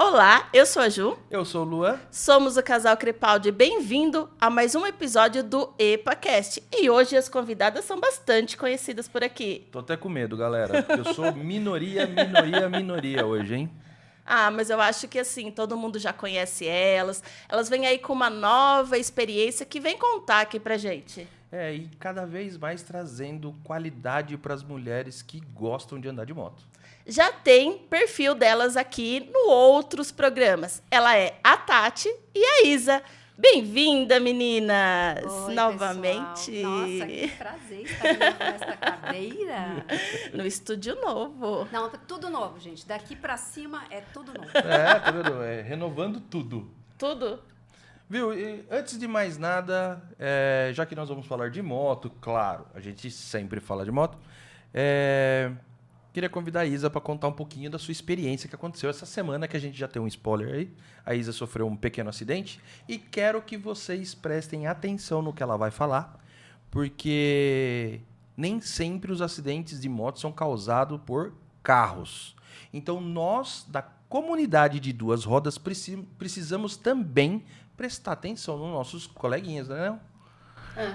Olá, eu sou a Ju. Eu sou o Luan. Somos o casal Crepaldi. Bem-vindo a mais um episódio do EpaCast. E hoje as convidadas são bastante conhecidas por aqui. Tô até com medo, galera, porque eu sou minoria hoje, hein? Ah, mas eu acho que assim, todo mundo já conhece elas. Elas vêm aí com uma nova experiência que vem contar aqui pra gente. E cada vez mais trazendo qualidade para as mulheres que gostam de andar de moto. Já tem perfil delas aqui no outros programas. Ela é a Tati e a Isa. Bem-vinda, meninas! Oi, novamente. Pessoal. Nossa, que prazer estar nesta cadeira. No estúdio novo. Não, tudo novo, gente. Daqui pra cima é tudo novo. Tá vendo? Renovando tudo. Tudo? Viu? E antes de mais nada, já que nós vamos falar de moto, claro, a gente sempre fala de moto, queria convidar a Isa para contar um pouquinho da sua experiência que aconteceu essa semana, que a gente já tem um spoiler aí. A Isa sofreu um pequeno acidente e quero que vocês prestem atenção no que ela vai falar, porque nem sempre os acidentes de moto são causados por carros. Então nós, da comunidade de duas rodas, precisamos também prestar atenção nos nossos coleguinhas, né?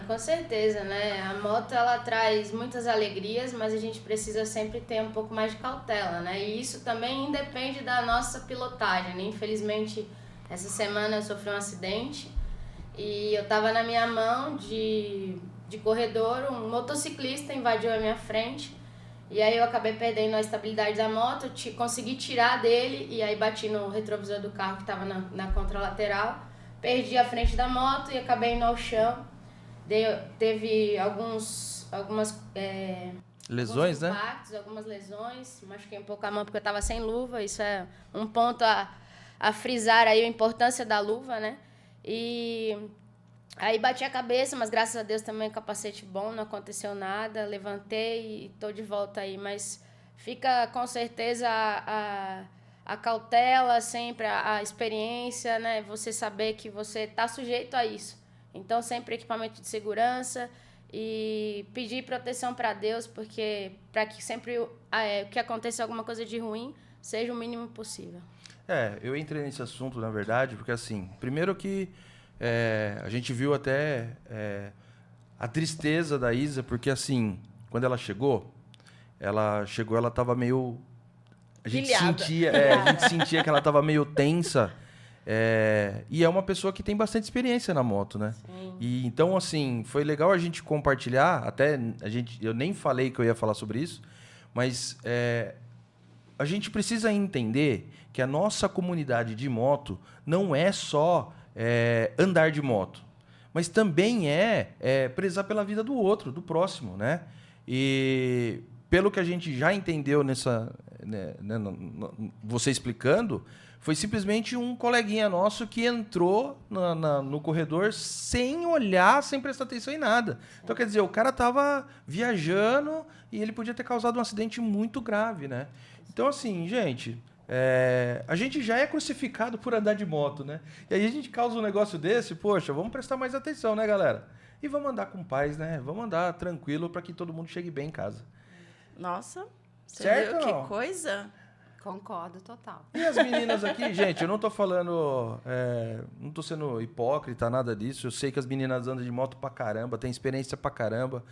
Com certeza, né? A moto, ela traz muitas alegrias, mas a gente precisa sempre ter um pouco mais de cautela, né? E isso também independe da nossa pilotagem, né? Infelizmente, essa semana eu sofri um acidente e eu tava na minha mão de corredor, um motociclista invadiu a minha frente e aí eu acabei perdendo a estabilidade da moto, consegui tirar dele e aí bati no retrovisor do carro que tava na contralateral, perdi a frente da moto e acabei indo ao chão. Teve algumas lesões, alguns impactos, né? Algumas lesões, machuquei um pouco a mão porque eu estava sem luva, isso é um ponto a frisar aí a importância da luva, né? E aí bati a cabeça, mas graças a Deus também capacete bom, não aconteceu nada, levantei e estou de volta aí, mas fica com certeza a cautela sempre, a experiência, né? Você saber que você está sujeito a isso. Então, sempre equipamento de segurança e pedir proteção para Deus, porque para que sempre que aconteça alguma coisa de ruim seja o mínimo possível. Eu entrei nesse assunto, na verdade, porque assim, primeiro que a gente viu até a tristeza da Isa, porque assim, quando ela estava meio... A gente sentia que ela estava meio tensa. E é uma pessoa que tem bastante experiência na moto, né? Sim. E então, assim, foi legal a gente compartilhar. Até eu nem falei que eu ia falar sobre isso, mas a gente precisa entender que a nossa comunidade de moto não é só andar de moto, mas também prezar pela vida do outro, do próximo, né? E pelo que a gente já entendeu você explicando, foi simplesmente um coleguinha nosso que entrou no corredor sem olhar, sem prestar atenção em nada. Então, quer dizer, o cara estava viajando e ele podia ter causado um acidente muito grave, né? Então, assim, gente, a gente já é crucificado por andar de moto, né? E aí a gente causa um negócio desse, poxa, vamos prestar mais atenção, né, galera? E vamos andar com paz, né? Vamos andar tranquilo para que todo mundo chegue bem em casa. Nossa, você certo, viu não? Que coisa? Concordo total. E as meninas aqui, gente, eu não tô falando... não tô sendo hipócrita, nada disso. Eu sei que as meninas andam de moto pra caramba, têm experiência pra caramba.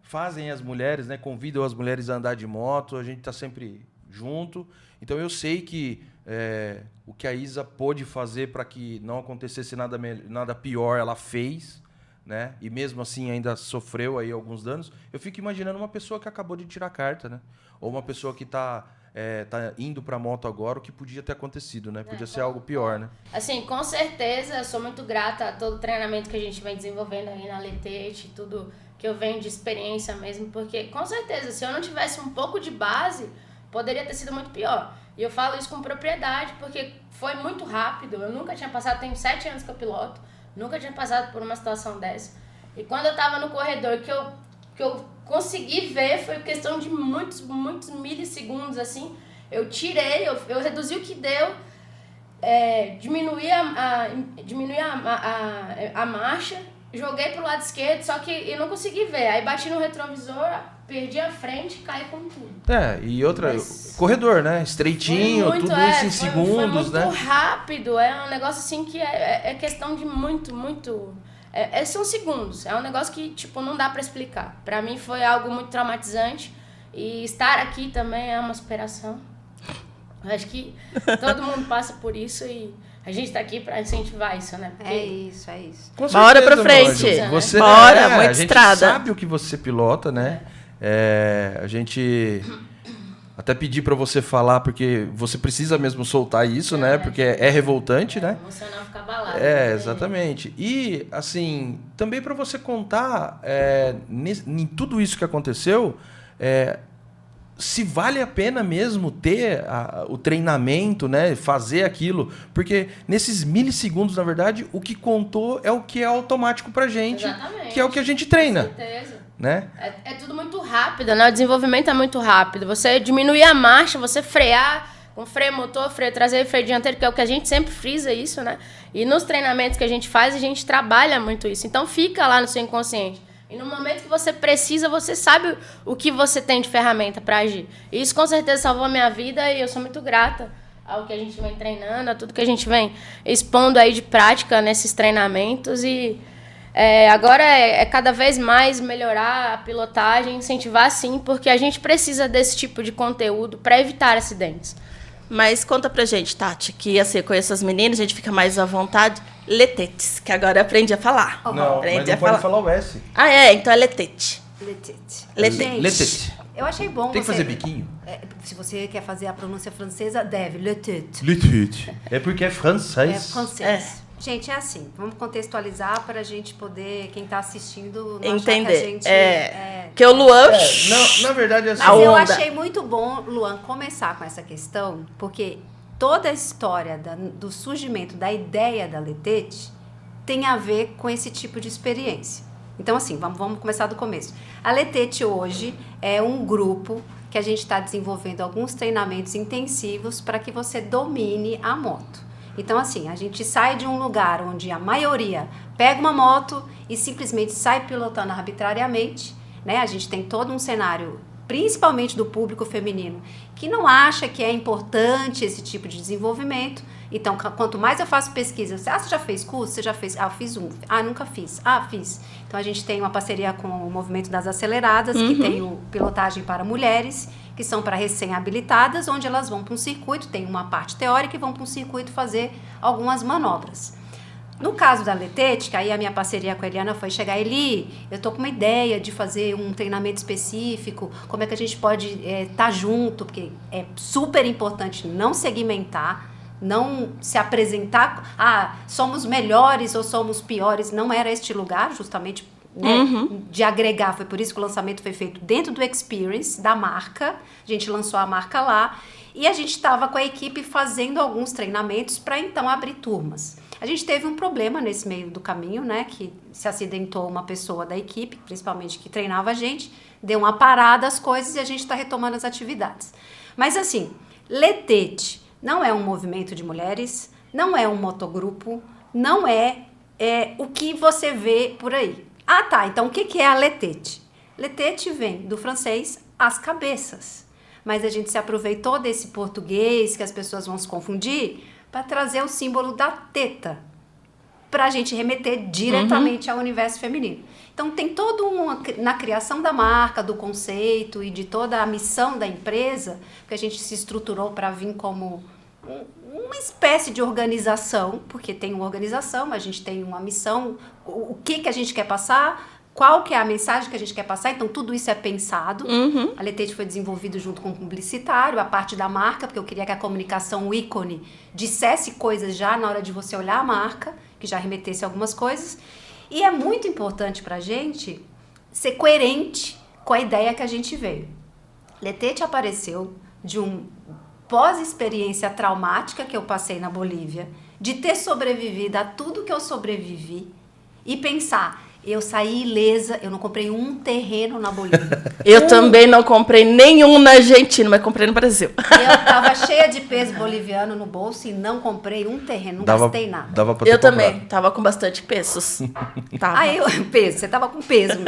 Fazem as mulheres, né? Convidam as mulheres a andar de moto. A gente tá sempre junto. Então, eu sei que o que a Isa pôde fazer para que não acontecesse nada pior, ela fez, né? E mesmo assim ainda sofreu aí alguns danos. Eu fico imaginando uma pessoa que acabou de tirar a carta, né? Ou uma pessoa que tá indo pra moto agora, o que podia ter acontecido, né? Podia ser algo pior, né? Assim, com certeza, eu sou muito grata a todo o treinamento que a gente vem desenvolvendo aí na Letete, tudo que eu venho de experiência mesmo, porque, com certeza, se eu não tivesse um pouco de base, poderia ter sido muito pior. E eu falo isso com propriedade, porque foi muito rápido, eu nunca tinha passado, tenho 7 anos que eu piloto, nunca tinha passado por uma situação dessa. E quando eu tava no corredor, que eu consegui ver, foi questão de muitos milissegundos, assim. Eu tirei, eu reduzi o que deu, diminuí a marcha, joguei pro lado esquerdo, só que eu não consegui ver. Aí bati no retrovisor, perdi a frente e caí com tudo. E outra, corredor, né? Estreitinho, tudo isso em segundos, foi muito né? rápido, é um negócio assim que é questão de muito... são segundos, é um negócio que, tipo, não dá pra explicar. Pra mim foi algo muito traumatizante e estar aqui também é uma superação. Eu acho que todo mundo passa por isso e a gente tá aqui pra incentivar isso, né? Porque... É isso, é isso. Com Bora certeza, pra frente. Maju. Você, Bora, muita a gente estrada. sabe o que você pilota, né? A gente até pedi pra você falar, porque você precisa mesmo soltar isso, né? Porque é revoltante, né? Emocional ficar abalado. Exatamente. E, assim, também pra você contar em tudo isso que aconteceu, se vale a pena mesmo ter o treinamento, né? Fazer aquilo. Porque nesses milissegundos, na verdade, o que contou é o que é automático pra gente. Exatamente. Que é o que a gente treina. Com certeza. Né? É tudo muito rápido, né? O desenvolvimento é muito rápido. Você diminuir a marcha, você frear com freio motor, freio traseiro e freio dianteiro, que é o que a gente sempre frisa isso, né? E nos treinamentos que a gente faz, a gente trabalha muito isso. Então fica lá no seu inconsciente. E no momento que você precisa, você sabe o que você tem de ferramenta para agir. E isso com certeza salvou a minha vida e eu sou muito grata ao que a gente vem treinando, a tudo que a gente vem expondo aí de prática nesses treinamentos. E agora é cada vez mais melhorar a pilotagem, incentivar sim, porque a gente precisa desse tipo de conteúdo para evitar acidentes. Mas conta pra gente, Tati, que assim, eu conheço as meninas, a gente fica mais à vontade. Letetes, que agora aprendi a falar. Não, mas não pode falar o S. Então é letete. Letete. Letete. Eu achei bom Tem que fazer biquinho? Se você quer fazer a pronúncia francesa, deve. Letete. Letete. É porque é francês. É francês. Gente, é assim, vamos contextualizar para a gente poder, quem está assistindo, não entender. achar que a gente... Que o Luan... na verdade, assim... Mas eu achei muito bom, Luan, começar com essa questão, porque toda a história do surgimento da ideia da Letete tem a ver com esse tipo de experiência. Então, assim, vamos começar do começo. A Letete hoje é um grupo que a gente está desenvolvendo alguns treinamentos intensivos para que você domine a moto. Então, assim, a gente sai de um lugar onde a maioria pega uma moto e simplesmente sai pilotando arbitrariamente, né? A gente tem todo um cenário, principalmente do público feminino, que não acha que é importante esse tipo de desenvolvimento. Então, quanto mais eu faço pesquisa, você já fez curso? Você já fez? Eu fiz um. Nunca fiz. Fiz. Então, a gente tem uma parceria com o Movimento das Aceleradas, que tem o pilotagem para mulheres, que são para recém-habilitadas, onde elas vão para um circuito, tem uma parte teórica e vão para um circuito fazer algumas manobras. No caso da Letete, que aí a minha parceria com a Eliana foi chegar, Eli, eu tô com uma ideia de fazer um treinamento específico, como é que a gente pode estar junto, porque é super importante não segmentar, não se apresentar, somos melhores ou somos piores, não era este lugar, justamente, né, de agregar. Foi por isso que o lançamento foi feito dentro do Experience, da marca. A gente lançou a marca lá e a gente estava com a equipe fazendo alguns treinamentos para então abrir turmas. A gente teve um problema nesse meio do caminho, né, que se acidentou uma pessoa da equipe, principalmente que treinava a gente, deu uma parada as coisas e a gente está retomando as atividades. Mas assim, Letete não é um movimento de mulheres, não é um motogrupo, não é o que você vê por aí. Então o que é a Letete? Letete vem do francês as cabeças, mas a gente se aproveitou desse português que as pessoas vão se confundir para trazer o símbolo da teta, para a gente remeter diretamente ao universo feminino. Então tem todo na criação da marca, do conceito e de toda a missão da empresa, que a gente se estruturou para vir como uma espécie de organização, porque tem uma organização, a gente tem uma missão, o que a gente quer passar, qual que é a mensagem que a gente quer passar, então tudo isso é pensado. A Letete foi desenvolvido junto com o publicitário, a parte da marca, porque eu queria que a comunicação, o ícone, dissesse coisas já na hora de você olhar a marca, que já remetesse algumas coisas, e é muito importante pra gente ser coerente com a ideia que a gente veio. Letete apareceu de um pós-experiência traumática que eu passei na Bolívia, de ter sobrevivido a tudo que eu sobrevivi e pensar, Eu saí ilesa, eu não comprei um terreno na Bolívia. Eu também não comprei nenhum na Argentina, mas comprei no Brasil. Eu tava cheia de peso boliviano no bolso e não comprei um terreno, não gastei nada. Dava pra ter Eu também, comprado. tava com bastante pesos. Tava. Aí, peso, você tava com peso.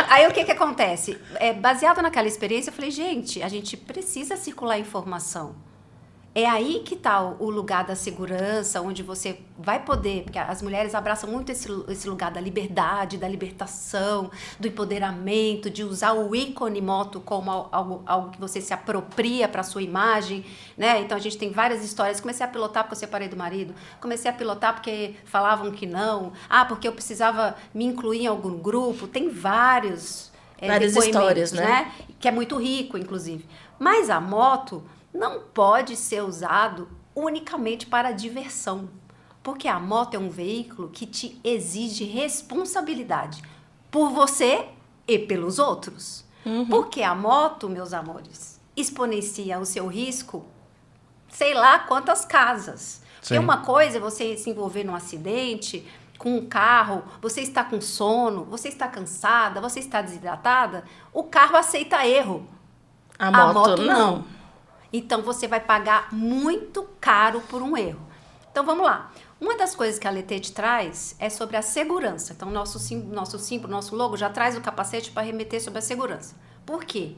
Aí o que que acontece? Baseado naquela experiência, eu falei, gente, a gente precisa circular informação. É aí que está o lugar da segurança, onde você vai poder, porque as mulheres abraçam muito esse lugar da liberdade, da libertação, do empoderamento, de usar o ícone moto como algo que você se apropria para a sua imagem, né? Então a gente tem várias histórias. Comecei a pilotar porque eu separei do marido, comecei a pilotar porque falavam que não, porque eu precisava me incluir em algum grupo. Tem várias histórias, né? Que é muito rico, inclusive. Mas a moto não pode ser usado unicamente para diversão, porque a moto é um veículo que te exige responsabilidade por você e pelos outros. Porque a moto, meus amores, exponencia o seu risco, sei lá quantas casas. Sim. Porque uma coisa é você se envolver num acidente com um carro, você está com sono, você está cansada, você está desidratada, o carro aceita erro. A moto não. Então, você vai pagar muito caro por um erro. Então, vamos lá. Uma das coisas que a Letete traz é sobre a segurança. Então, nosso símbolo, nosso logo já traz o capacete para remeter sobre a segurança. Por quê?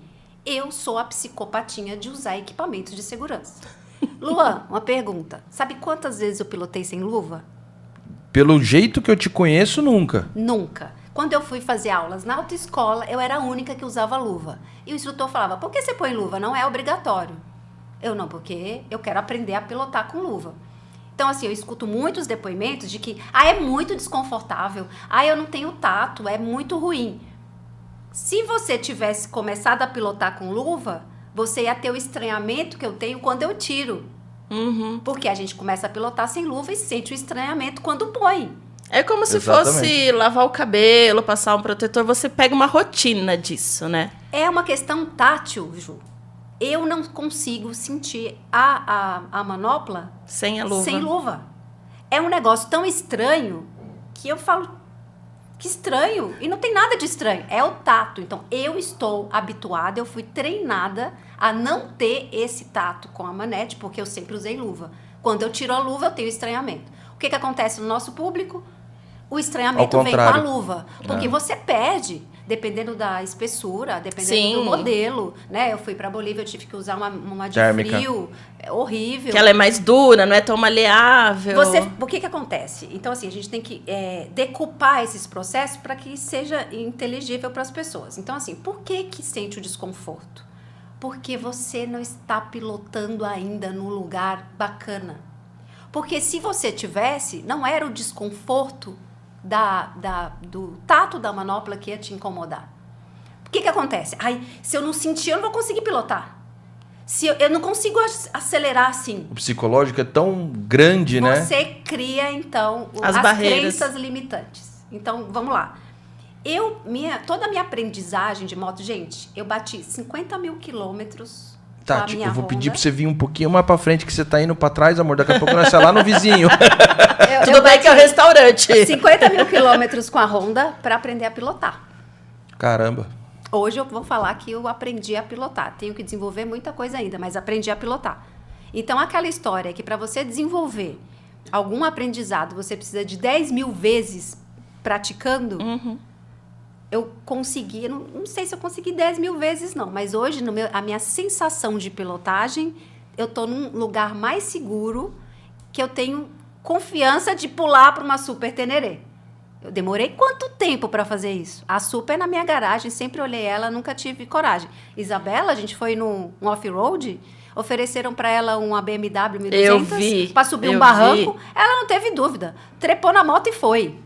Eu sou a psicopatinha de usar equipamentos de segurança. Luan, uma pergunta. Sabe quantas vezes eu pilotei sem luva? Pelo jeito que eu te conheço, nunca. Nunca. Quando eu fui fazer aulas na autoescola, eu era a única que usava luva. E o instrutor falava, por que você põe luva? Não é obrigatório. Eu não, porque eu quero aprender a pilotar com luva. Então, assim, eu escuto muitos depoimentos de que, é muito desconfortável, eu não tenho tato, é muito ruim. Se você tivesse começado a pilotar com luva, você ia ter o estranhamento que eu tenho quando eu tiro. Porque a gente começa a pilotar sem luva e sente o estranhamento quando põe. É como se fosse lavar o cabelo, passar um protetor, você pega uma rotina disso, né? É uma questão tátil, Ju. Eu não consigo sentir a manopla sem a luva. Sem luva. É um negócio tão estranho que eu falo, que estranho. E não tem nada de estranho, é o tato. Então, eu estou habituada, eu fui treinada a não ter esse tato com a manete, porque eu sempre usei luva. Quando eu tiro a luva, eu tenho estranhamento. O que acontece no nosso público? O estranhamento vem com a luva. Porque você perde, dependendo da espessura, dependendo do modelo, né? Eu fui pra Bolívia, eu tive que usar uma de térmica. Frio, é horrível. Que ela é mais dura, não é tão maleável. O que acontece? Então, assim, a gente tem que decupar esses processos para que seja inteligível para as pessoas. Então, assim, por que sente o desconforto? Porque você não está pilotando ainda num lugar bacana. Porque se você tivesse, não era o desconforto do tato da manopla que ia te incomodar. O que acontece? Se eu não sentir, eu não vou conseguir pilotar. Se eu não consigo acelerar assim. O psicológico é tão grande, né? Você cria, então, as barreiras. crenças limitantes. Então, vamos lá. Toda a minha aprendizagem de moto, gente, eu bati 50 mil quilômetros. Tati, eu vou pedir pra você vir um pouquinho mais pra frente, que você tá indo pra trás, amor. Daqui a pouco nós estamos lá no vizinho. Tudo bem que é o restaurante. 50 mil quilômetros com a Honda pra aprender a pilotar. Caramba. Hoje eu vou falar que eu aprendi a pilotar. Tenho que desenvolver muita coisa ainda, mas aprendi a pilotar. Então, aquela história que para você desenvolver algum aprendizado, você precisa de 10 mil vezes praticando, eu consegui, não sei se eu consegui 10 mil vezes não, mas hoje a minha sensação de pilotagem, eu tô num lugar mais seguro, que eu tenho confiança de pular para uma Super Teneré. Eu demorei quanto tempo para fazer isso? A Super é na minha garagem, sempre olhei ela, nunca tive coragem. Isabela, a gente foi num off-road, ofereceram para ela uma BMW 1200 para subir um barranco, ela não teve dúvida, trepou na moto e foi.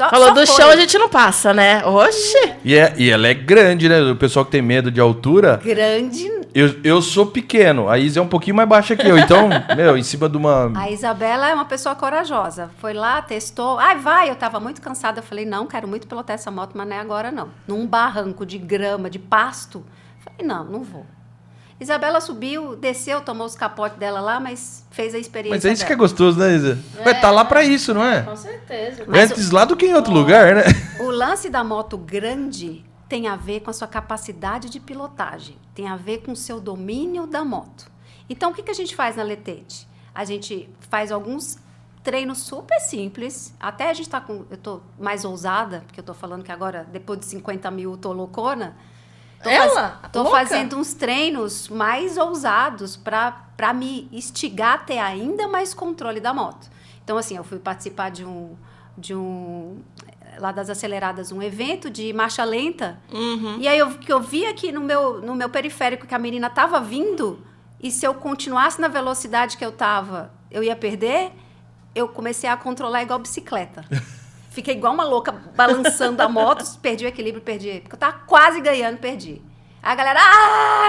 Falou do chão, a gente não passa, né? Oxi! E ela é grande, né? O pessoal que tem medo de altura... Grande. Eu sou pequeno, a Isa é um pouquinho mais baixa que eu. Então, em cima de uma... A Isabela é uma pessoa corajosa. Foi lá, testou. Eu tava muito cansada. Eu falei, não, quero muito pilotar essa moto, mas não é agora, não. Num barranco de grama, de pasto. Falei, não vou. Isabela subiu, desceu, tomou os capotes dela lá, mas fez a experiência Mas é isso dela. que é gostoso, né, Isa? Vai tá lá pra isso, não é? Com certeza. Antes lá do que em outro lugar, né? O lance da moto grande tem a ver com a sua capacidade de pilotagem, tem a ver com o seu domínio da moto. Então, o que a gente faz na Letete? A gente faz alguns treinos super simples, até a gente tá com... Eu tô mais ousada, porque eu tô falando que agora, depois de 50 mil, eu tô loucona. Tô Louca? fazendo uns treinos mais ousados para me instigar a ter ainda mais controle da moto. Então, assim, eu fui participar de um lá das aceleradas, um evento de marcha lenta. E aí eu vi aqui no meu periférico que a menina tava vindo, e se eu continuasse na velocidade que eu tava, eu ia perder. Eu comecei a controlar igual bicicleta. Fiquei igual uma louca, balançando a moto, perdi o equilíbrio, perdi. Porque eu tava quase ganhando, perdi. Aí a galera,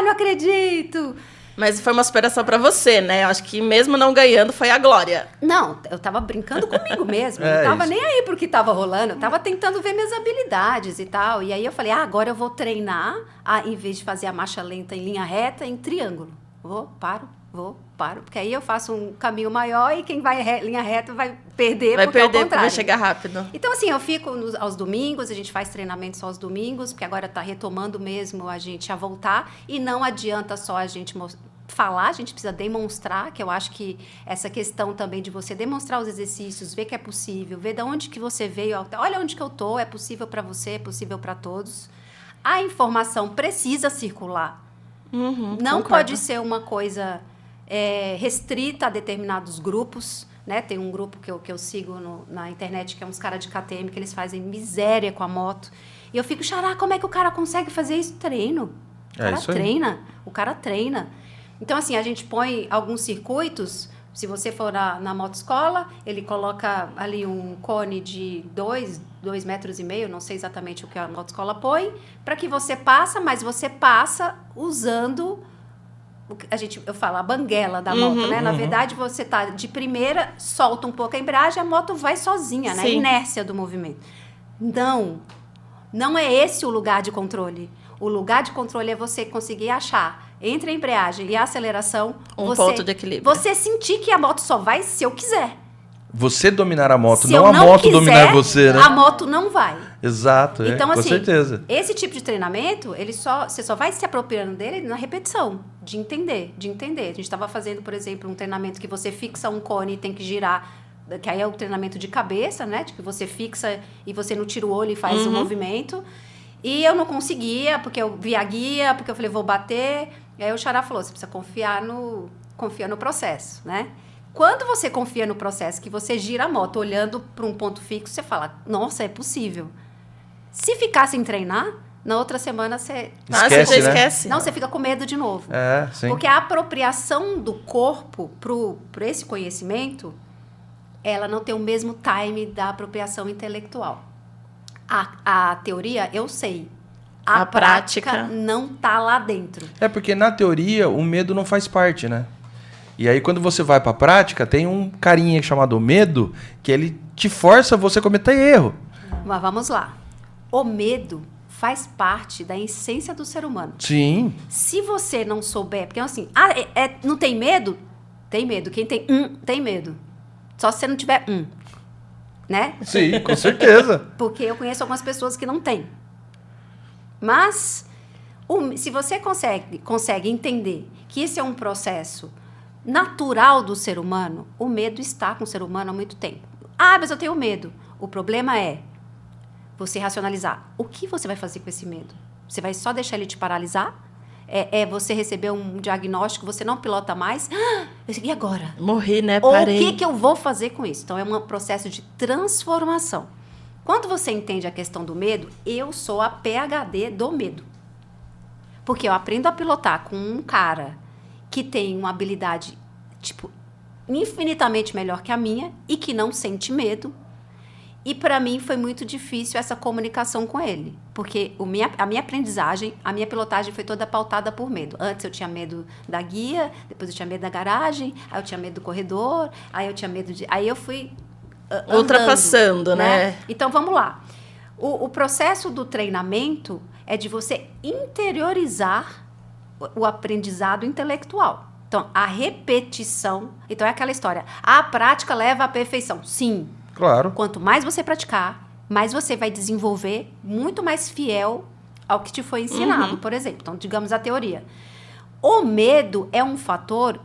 não acredito! Mas foi uma superação pra você, né? Eu acho que mesmo não ganhando, foi a glória. Não, eu tava brincando comigo mesmo. É Não tava isso. nem aí pro que tava rolando. Eu tava tentando ver minhas habilidades e tal. E aí eu falei, agora eu vou treinar, em vez de fazer a marcha lenta em linha reta, em triângulo. Vou, paro. Porque aí eu faço um caminho maior e quem vai linha reta vai perder, Vai porque é o perder, porque contrário. vai chegar rápido. Então, assim, eu fico aos domingos, a gente faz treinamento só aos domingos, porque agora está retomando mesmo a gente a voltar, e não adianta só a gente falar, a gente precisa demonstrar, que eu acho que essa questão também de você demonstrar os exercícios, ver que é possível, ver de onde que você veio, olha onde que eu tô, é possível para você, é possível para todos. A informação precisa circular. Não concordo. pode ser uma coisa restrita a determinados grupos, né? Tem um grupo que eu sigo na internet, que é uns caras de KTM, que eles fazem miséria com a moto. E eu fico, xará, como é que o cara consegue fazer isso? Treino. O cara treina. Então, assim, a gente põe alguns circuitos. Se você for na motoescola, ele coloca ali um cone de 2,5 metros, não sei exatamente o que a motoescola põe, para que você mas você passa usando... eu falo, a banguela da moto, né? Na verdade, você tá de primeira, solta um pouco a embreagem, a moto vai sozinha, né? A inércia do movimento. Não é esse o lugar de controle. O lugar de controle é você conseguir achar, entre a embreagem e a aceleração, ponto de equilíbrio. Você sentir que a moto só vai se eu quiser. Você dominar a moto, Se não eu a moto quiser, dominar você, né? A moto não vai. Exato, Então, com assim, certeza. esse tipo de treinamento, você só vai se apropriando dele na repetição, de entender. A gente estava fazendo, por exemplo, um treinamento que você fixa um cone e tem que girar, que aí é o treinamento de cabeça, né? De que você fixa e você não tira o olho e faz o movimento. E eu não conseguia, porque eu vi a guia, porque eu falei, vou bater. E aí o Xará falou, você precisa confia no processo, né? Quando você confia no processo, que você gira a moto olhando para um ponto fixo, você fala, nossa, é possível. Se ficar sem treinar, na outra semana você... Esquece, você né? esquece. Não, você fica com medo de novo. Sim. Porque a apropriação do corpo para esse conhecimento, ela não tem o mesmo time da apropriação intelectual. A teoria, eu sei. A prática não tá lá dentro. É porque, na teoria, o medo não faz parte, né? E aí, quando você vai pra prática, tem um carinha chamado medo, que ele te força a você cometer erro. Mas vamos lá. O medo faz parte da essência do ser humano. Sim. Se você não souber... Porque, assim, não tem medo? Tem medo. Quem tem tem medo. Só se você não tiver né? Sim, com certeza. Porque eu conheço algumas pessoas que não têm. Mas, se você consegue entender que esse é um processo natural do ser humano, o medo está com o ser humano há muito tempo. Mas eu tenho medo. O problema é você racionalizar. O que você vai fazer com esse medo? Você vai só deixar ele te paralisar? Você receber um diagnóstico, você não pilota mais? E agora? Morri, né? Ou Parei. o que eu vou fazer com isso? Então, é um processo de transformação. Quando você entende a questão do medo, eu sou a PhD do medo. Porque eu aprendo a pilotar com um cara que tem uma habilidade, infinitamente melhor que a minha e que não sente medo. E, para mim, foi muito difícil essa comunicação com ele. Porque a minha aprendizagem, a minha pilotagem foi toda pautada por medo. Antes eu tinha medo da guia, depois eu tinha medo da garagem, aí eu tinha medo do corredor, aí eu tinha medo de... Aí eu fui andando, ultrapassando, né? Então, vamos lá. O processo do treinamento é de você interiorizar o aprendizado intelectual. Então, a repetição... Então, é aquela história. A prática leva à perfeição. Sim. Claro. Quanto mais você praticar, mais você vai desenvolver muito mais fiel ao que te foi ensinado, por exemplo. Então, digamos a teoria. O medo é um fator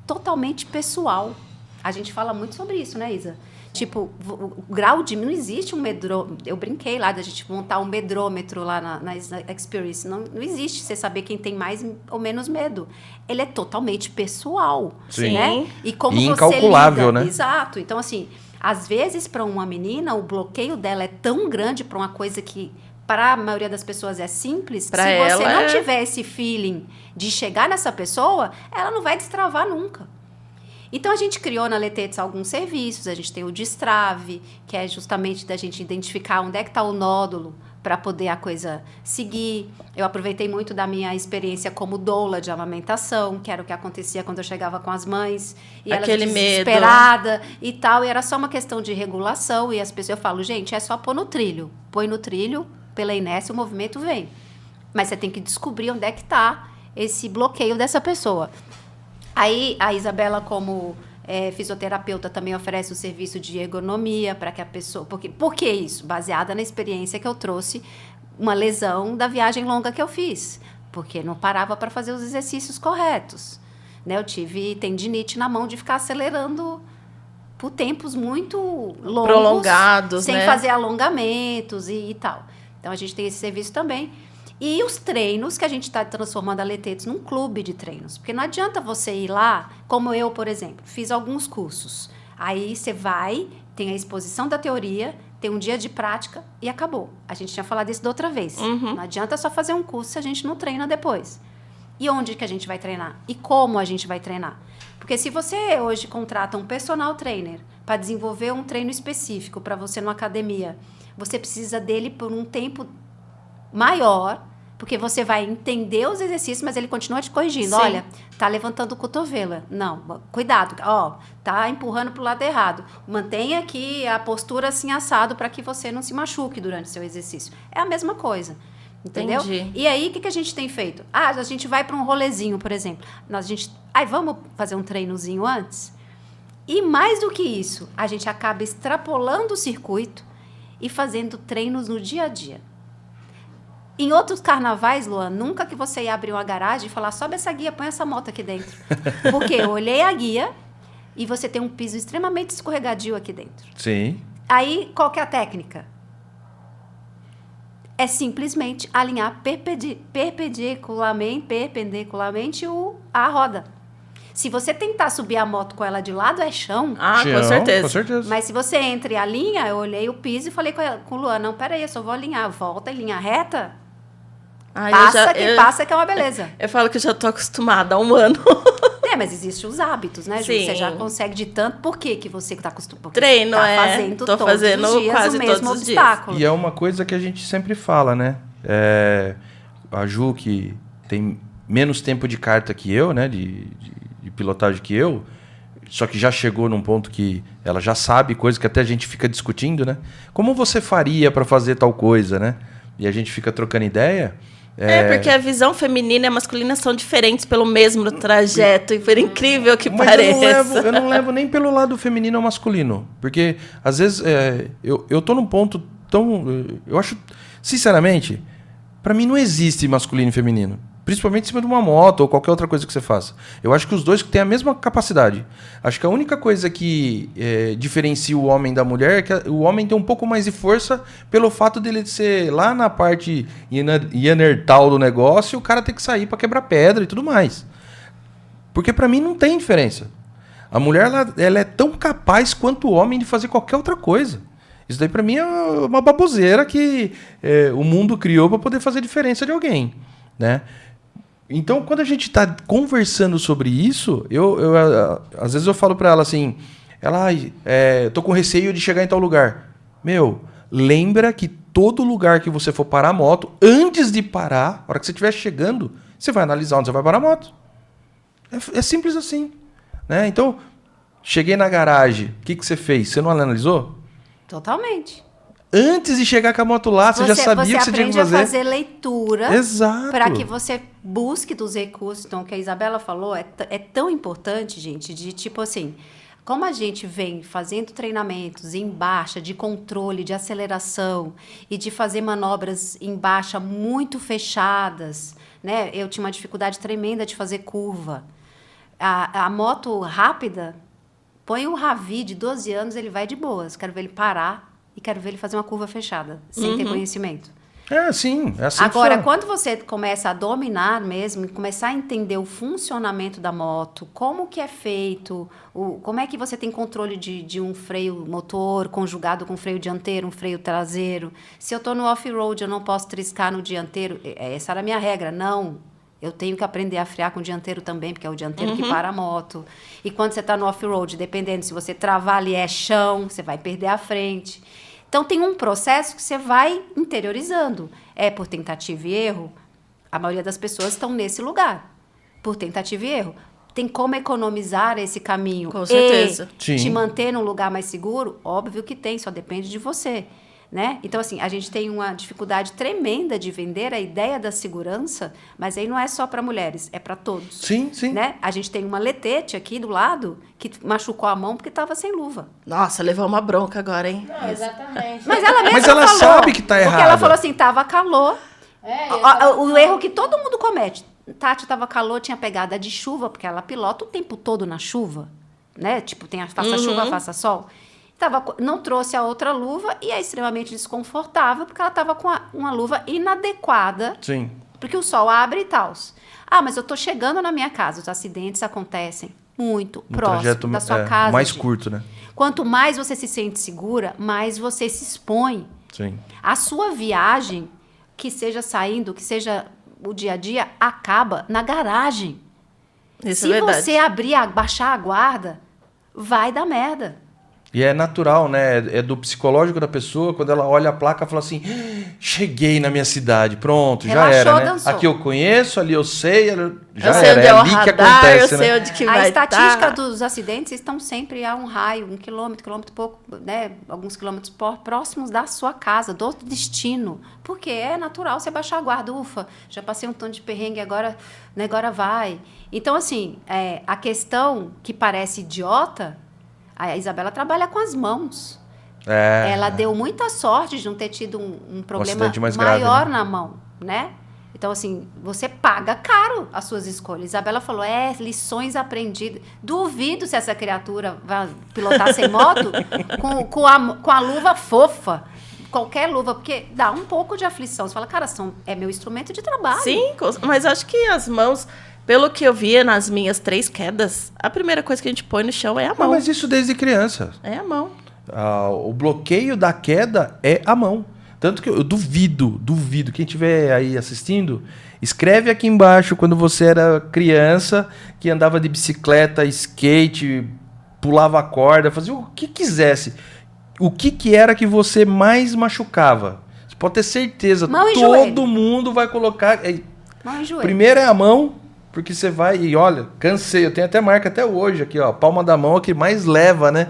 totalmente pessoal. A gente fala muito sobre isso, né, Isa? Tipo, o grau de... Não existe um medrômetro. Eu brinquei lá da gente montar um medrômetro lá na Experience. Não existe você saber quem tem mais ou menos medo. Ele é totalmente pessoal. Sim. Né? E como E você incalculável, lida. né? Exato. Então, assim, às vezes, para uma menina, o bloqueio dela é tão grande para uma coisa que, para a maioria das pessoas, é simples. Pra Se você ela não é- tiver esse feeling de chegar nessa pessoa, ela não vai destravar nunca. Então, a gente criou na Letets alguns serviços. A gente tem o destrave, que é justamente da gente identificar onde é que está o nódulo para poder a coisa seguir. Eu aproveitei muito da minha experiência como doula de amamentação, que era o que acontecia quando eu chegava com as mães. E Aquele elas medo. desesperadas e tal. E era só uma questão de regulação. E as pessoas, eu falo, gente, é só pôr no trilho. Põe no trilho, pela inércia, o movimento vem. Mas você tem que descobrir onde é que está esse bloqueio dessa pessoa. Aí, a Isabela, como fisioterapeuta, também oferece o serviço de ergonomia para que a pessoa... Por que isso? Baseada na experiência que eu trouxe, uma lesão da viagem longa que eu fiz. Porque não parava para fazer os exercícios corretos. Né? Eu tive tendinite na mão de ficar acelerando por tempos muito longos. Prolongados, sem né? fazer alongamentos e tal. Então, a gente tem esse serviço também. E os treinos, que a gente está transformando a Letets num clube de treinos. Porque não adianta você ir lá, como eu, por exemplo, fiz alguns cursos. Aí você vai, tem a exposição da teoria, tem um dia de prática e acabou. A gente tinha falado isso da outra vez. Não adianta só fazer um curso se a gente não treina depois. E onde que a gente vai treinar? E como a gente vai treinar? Porque se você hoje contrata um personal trainer para desenvolver um treino específico para você numa academia, você precisa dele por um tempo maior, porque você vai entender os exercícios, mas ele continua te corrigindo. Sim. Olha, tá levantando o cotovelo. Não, cuidado. Ó, tá empurrando pro lado errado. Mantenha aqui a postura assim assado para que você não se machuque durante o seu exercício. É a mesma coisa. Entendeu? Entendi. E aí, o que a gente tem feito? A gente vai para um rolezinho, por exemplo. Vamos fazer um treinozinho antes? E mais do que isso, a gente acaba extrapolando o circuito e fazendo treinos no dia a dia. Em outros carnavais, Luan, nunca que você ia abrir uma garagem e falar, sobe essa guia, põe essa moto aqui dentro. Porque eu olhei a guia e você tem um piso extremamente escorregadio aqui dentro. Sim. Aí, qual que é a técnica? É simplesmente alinhar perpendicularmente a roda. Se você tentar subir a moto com ela de lado, é chão. Ah, Chão, com certeza. Com certeza. Mas se você entra e alinha, eu olhei o piso e falei com o Luan, não, peraí, eu só vou alinhar. Volta em linha reta, Ai, passa que é uma beleza. Eu falo que eu já tô acostumada há um ano. Mas existem os hábitos, né, Ju? Sim. Você já consegue de tanto. Por que você está acostumado? Porque Treino, tá é. fazendo Tô todos fazendo os dias quase o mesmo todos os dias. obstáculo. E é uma coisa que a gente sempre fala, né? A Ju, que tem menos tempo de carta que eu, né? De pilotagem que eu, só que já chegou num ponto que ela já sabe coisa que até a gente fica discutindo, né? Como você faria para fazer tal coisa, né? E a gente fica trocando ideia. Porque a visão feminina e a masculina são diferentes pelo mesmo trajeto, e por incrível que Mas pareça. eu não levo nem pelo lado feminino ou masculino. Porque, às vezes, eu tô num ponto tão... Eu acho, sinceramente, pra mim não existe masculino e feminino. Principalmente em cima de uma moto ou qualquer outra coisa que você faça. Eu acho que os dois têm a mesma capacidade. Acho que a única coisa que diferencia o homem da mulher é que o homem tem um pouco mais de força pelo fato dele ser lá na parte Neandertal do negócio e o cara ter que sair para quebrar pedra e tudo mais. Porque para mim não tem diferença. A mulher ela é tão capaz quanto o homem de fazer qualquer outra coisa. Isso daí para mim é uma baboseira que o mundo criou para poder fazer diferença de alguém, né? Então, quando a gente está conversando sobre isso, às vezes eu falo para ela assim, eu tô com receio de chegar em tal lugar. Meu, lembra que todo lugar que você for parar a moto, antes de parar, na hora que você estiver chegando, você vai analisar onde você vai parar a moto. É simples assim, né? Então, cheguei na garagem, o que você fez? Você não analisou? Totalmente. Antes de chegar com a moto lá, você já sabia o que você tinha que aprende a fazer. fazer leitura. Exato. Para que você busque dos recursos. Então, o que a Isabela falou é tão importante, gente, de tipo assim, como a gente vem fazendo treinamentos em baixa, de controle, de aceleração e de fazer manobras em baixa muito fechadas, né? Eu tinha uma dificuldade tremenda de fazer curva. A moto rápida, põe o Ravi de 12 anos, ele vai de boas. Quero ver ele parar e quero ver ele fazer uma curva fechada, sem ter conhecimento. É, sim. É assim Agora, que funciona. quando você começa a dominar mesmo, começar a entender o funcionamento da moto, como que é feito, como é que você tem controle de um freio motor conjugado com freio dianteiro, um freio traseiro. Se eu estou no off-road, eu não posso triscar no dianteiro. Essa era a minha regra. Não, eu tenho que aprender a frear com o dianteiro também, porque é o dianteiro que para a moto. E quando você está no off-road, dependendo, se você travar ali é chão, você vai perder a frente. Então, tem um processo que você vai interiorizando. É por tentativa e erro. A maioria das pessoas estão nesse lugar. Por tentativa e erro. Tem como economizar esse caminho. Com certeza. E Sim. te manter num lugar mais seguro? Óbvio que tem, só depende de você. Né? Então, assim, a gente tem uma dificuldade tremenda de vender a ideia da segurança, mas aí não é só para mulheres, é para todos. Sim, sim. Né? A gente tem uma letete aqui do lado que machucou a mão porque estava sem luva. Nossa, levou uma bronca agora, hein? Não, exatamente. Mas ela mesma Mas ela falou, sabe que tá porque errada. ela falou assim, tava calor. O O erro que todo mundo comete. Tati tava calor, tinha pegada de chuva, porque ela pilota o tempo todo na chuva. Né? Tipo, tem faça chuva, faça sol. Não trouxe a outra luva e é extremamente desconfortável, porque ela estava com uma luva inadequada. Sim. Porque o sol abre e tal. Ah, mas eu tô chegando na minha casa. Os acidentes acontecem muito Um próximo trajeto da sua casa. mais gente. curto, né? Quanto mais você se sente segura, mais você se expõe. Sim. A sua viagem, que seja saindo, que seja o dia a dia, acaba na garagem. Isso Se é verdade. você baixar a guarda, vai dar merda. E é natural, né? É do psicológico da pessoa, quando ela olha a placa e fala assim: cheguei na minha cidade, pronto, Relaxou, já era, né? dançou. Aqui eu conheço, ali eu sei, já Eu sei era. onde É é o ali que radar, acontece, eu sei né? onde que A vai estatística tá. dos acidentes estão sempre a um raio, 1 quilômetro e pouco, né? Alguns quilômetros próximos da sua casa, do destino. Porque é natural você baixar a guarda. Ufa, já passei um tanto de perrengue, agora vai. Então, assim, a questão que parece idiota, a Isabela trabalha com as mãos. Ela deu muita sorte de não ter tido um problema acidente mais grave, maior né? na mão, né? Então, assim, você paga caro as suas escolhas. Isabela falou, lições aprendidas. Duvido se essa criatura vai pilotar sem moto com a luva fofa. Qualquer luva, porque dá um pouco de aflição. Você fala, cara, é meu instrumento de trabalho. Sim, mas acho que as mãos, pelo que eu via nas minhas 3 quedas, a primeira coisa que a gente põe no chão é a Ah, mão. mas isso desde criança. É a mão. O bloqueio da queda é a mão. Tanto que eu duvido, quem estiver aí assistindo, escreve aqui embaixo quando você era criança, que andava de bicicleta, skate, pulava corda, fazia o que quisesse. O que era que você mais machucava? Você pode ter certeza, Mão e todo joelho. mundo vai colocar... Mão e joelho. Primeiro é a mão, porque você vai e olha, cansei, eu tenho até marca até hoje aqui, ó, palma da mão é o que mais leva, né?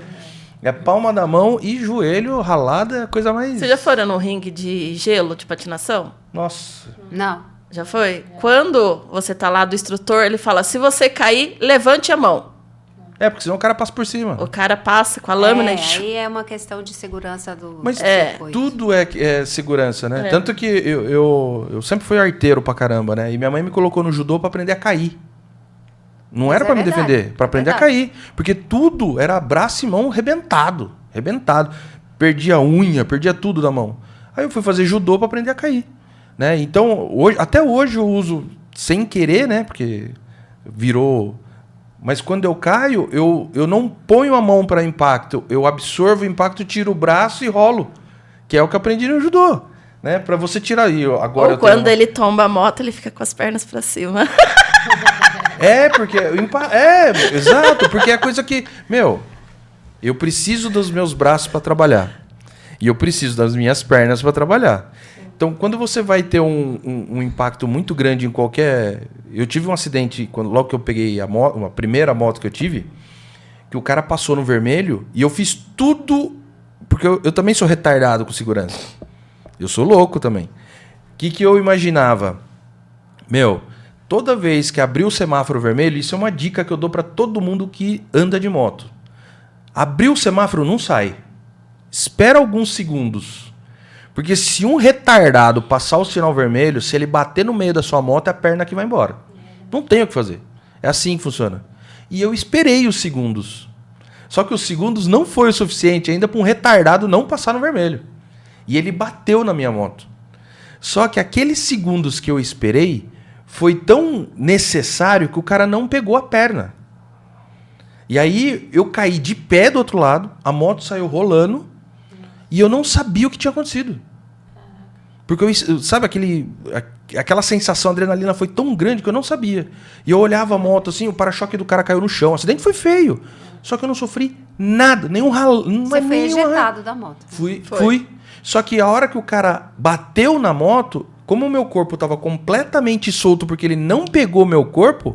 É palma da mão e joelho ralado é a coisa mais... Vocês já foram no ringue de gelo, de patinação? Nossa. Não. Já foi? Quando você tá lá do instrutor, ele fala, se você cair, levante a mão. Porque senão o cara passa por cima. O cara passa com a lâmina e... Aí é uma questão de segurança do Mas circuito. tudo é segurança, né? Tanto que eu sempre fui arteiro pra caramba, né? E minha mãe me colocou no judô pra aprender a cair. Não era é pra me verdade. defender, pra aprender a cair. Porque tudo era braço e mão arrebentado. Perdia a unha, perdia tudo da mão. Aí eu fui fazer judô pra aprender a cair. Né? Então, até hoje eu uso sem querer, né? Porque virou... Mas quando eu caio, eu não ponho a mão para impacto. Eu absorvo o impacto, tiro o braço e rolo. Que é o que eu aprendi no judô. Né? Para você tirar... Agora Ou quando ele tomba a moto, ele fica com as pernas pra cima. Porque... exato. Porque é coisa que... eu preciso dos meus braços para trabalhar. E eu preciso das minhas pernas para trabalhar. Então, quando você vai ter um impacto muito grande em qualquer... Eu tive um acidente, logo que eu peguei a primeira moto que eu tive, que o cara passou no vermelho e eu fiz tudo... Porque eu também sou retardado com segurança. Eu sou louco também. O que eu imaginava? Meu, toda vez que abrir o semáforo vermelho, isso é uma dica que eu dou para todo mundo que anda de moto. Abriu o semáforo, não sai. Espera alguns segundos. Porque se um retardado passar o sinal vermelho, se ele bater no meio da sua moto, é a perna que vai embora. Não tem o que fazer. É assim que funciona. E eu esperei os segundos. Só que os segundos não foi o suficiente ainda para um retardado não passar no vermelho. E ele bateu na minha moto. Só que aqueles segundos que eu esperei foi tão necessário que o cara não pegou a perna. E aí eu caí de pé do outro lado, a moto saiu rolando e eu não sabia o que tinha acontecido. Porque sabe aquela sensação, a adrenalina foi tão grande que eu não sabia. E eu olhava a moto assim, o para-choque do cara caiu no chão. O acidente foi feio. Só que eu não sofri nada, nenhum ralo. Você foi ejetado da moto. Fui. Só que a hora que o cara bateu na moto, como o meu corpo estava completamente solto porque ele não pegou meu corpo,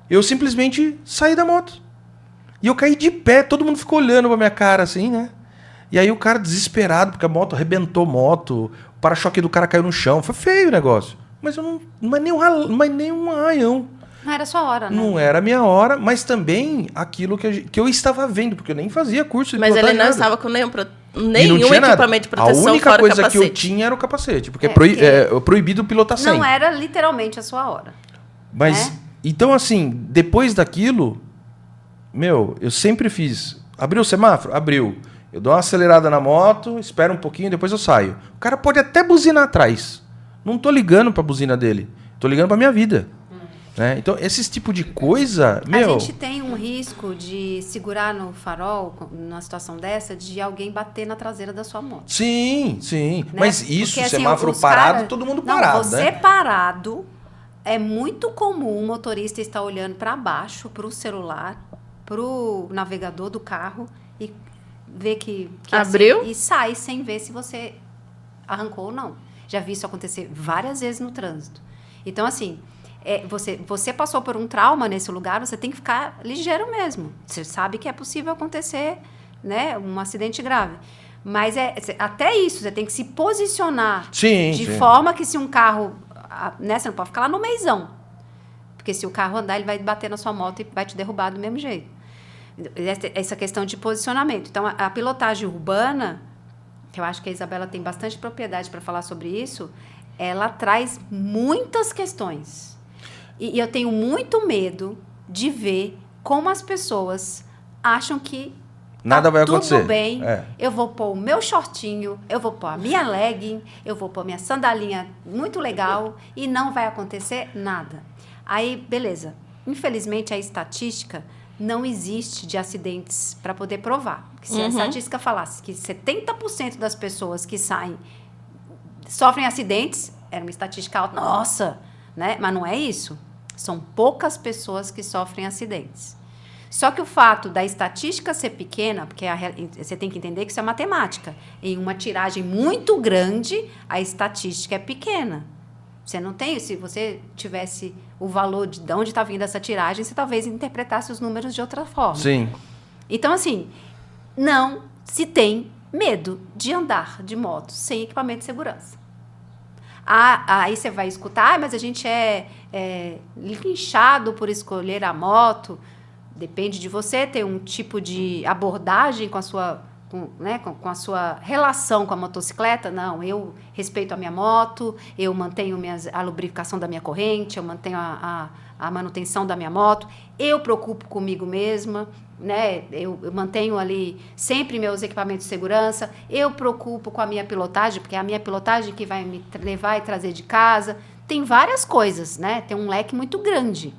eu simplesmente saí da moto. E eu caí de pé, todo mundo ficou olhando pra minha cara assim, né? E aí o cara desesperado, porque a moto arrebentou moto, o para-choque do cara caiu no chão. Foi feio o negócio. Mas eu não é nem um arranhão. Não era a sua hora, né? Não era a minha hora, mas também aquilo que eu estava vendo, porque eu nem fazia curso de Mas ele não pilotagem, estava com nenhum equipamento equipamento de proteção. A única fora coisa o capacete. que eu tinha era o capacete, porque porque é proibido pilotar sem. Não era literalmente a sua hora. Mas, então assim, depois daquilo, eu sempre fiz. Abriu o semáforo? Abriu. Eu dou uma acelerada na moto, espero um pouquinho, depois eu saio. O cara pode até buzinar atrás. Não tô ligando pra buzina dele. Tô ligando pra minha vida. Né? Então, esse tipo de coisa, A gente tem um risco de segurar no farol, numa situação dessa, de alguém bater na traseira da sua moto. Sim. Né? Mas isso, porque, semáforo os parado, todo mundo parado, você né? parado, é muito comum o motorista estar olhando para baixo, para o celular, para o navegador do carro e ver que abriu e sai sem ver se você arrancou ou não. Já vi isso acontecer várias vezes no trânsito. Então, assim, você passou por um trauma nesse lugar, você tem que ficar ligeiro mesmo. Você sabe que é possível acontecer, né, um acidente grave. Mas até isso, você tem que se posicionar de forma que se um carro... Né, você não pode ficar lá no meizão. Porque se o carro andar, ele vai bater na sua moto e vai te derrubar do mesmo jeito. Essa questão de posicionamento. Então, a pilotagem urbana, que eu acho que a Isabela tem bastante propriedade para falar sobre isso, ela traz muitas questões. E eu tenho muito medo de ver como as pessoas acham que nada vai acontecer. Tudo bem, eu vou pôr o meu shortinho, eu vou pôr a minha legging, eu vou pôr minha sandalinha muito legal e não vai acontecer nada. Aí, beleza. Infelizmente, a estatística não existe de acidentes para poder provar. Porque se a estatística falasse que 70% das pessoas que saem sofrem acidentes, era uma estatística alta. Nossa! Né? Mas não é isso. São poucas pessoas que sofrem acidentes. Só que o fato da estatística ser pequena, porque você tem que entender que isso é matemática. Em uma tiragem muito grande, a estatística é pequena. Você não tem... Se você tivesse o valor de onde está vindo essa tiragem, você talvez interpretasse os números de outra forma. Sim. Então, assim, não se tem medo de andar de moto sem equipamento de segurança. Aí você vai escutar, mas a gente é linchado por escolher a moto. Depende de você, tem um tipo de abordagem com a sua, com a sua relação com a motocicleta. Não, eu respeito a minha moto, eu mantenho a lubrificação da minha corrente, eu mantenho a manutenção da minha moto, eu preocupo comigo mesma, né? Eu mantenho ali sempre meus equipamentos de segurança, eu preocupo com a minha pilotagem, porque é a minha pilotagem que vai me levar e trazer de casa. Tem várias coisas, né? Tem um leque muito grande.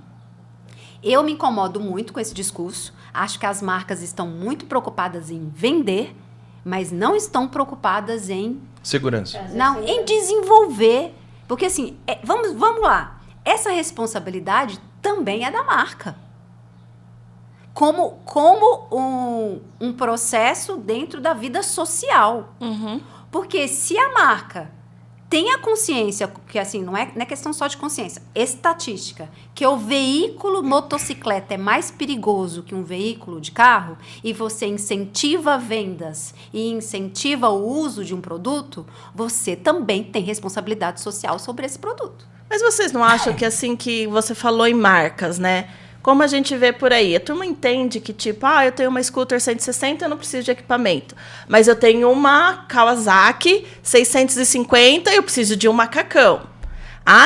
Eu me incomodo muito com esse discurso. Acho que as marcas estão muito preocupadas em vender, mas não estão preocupadas em... Segurança. Não, em desenvolver. Porque, assim, vamos lá. Essa responsabilidade também é da marca. Como um processo dentro da vida social. Uhum. Porque se a marca tenha consciência, que assim, não é questão só de consciência, estatística, que o veículo motocicleta é mais perigoso que um veículo de carro, e você incentiva vendas e incentiva o uso de um produto, você também tem responsabilidade social sobre esse produto. Mas vocês não acham que assim que você falou em marcas, né? Como a gente vê por aí, a turma entende que, tipo, eu tenho uma scooter 160, eu não preciso de equipamento. Mas eu tenho uma Kawasaki 650, eu preciso de um macacão.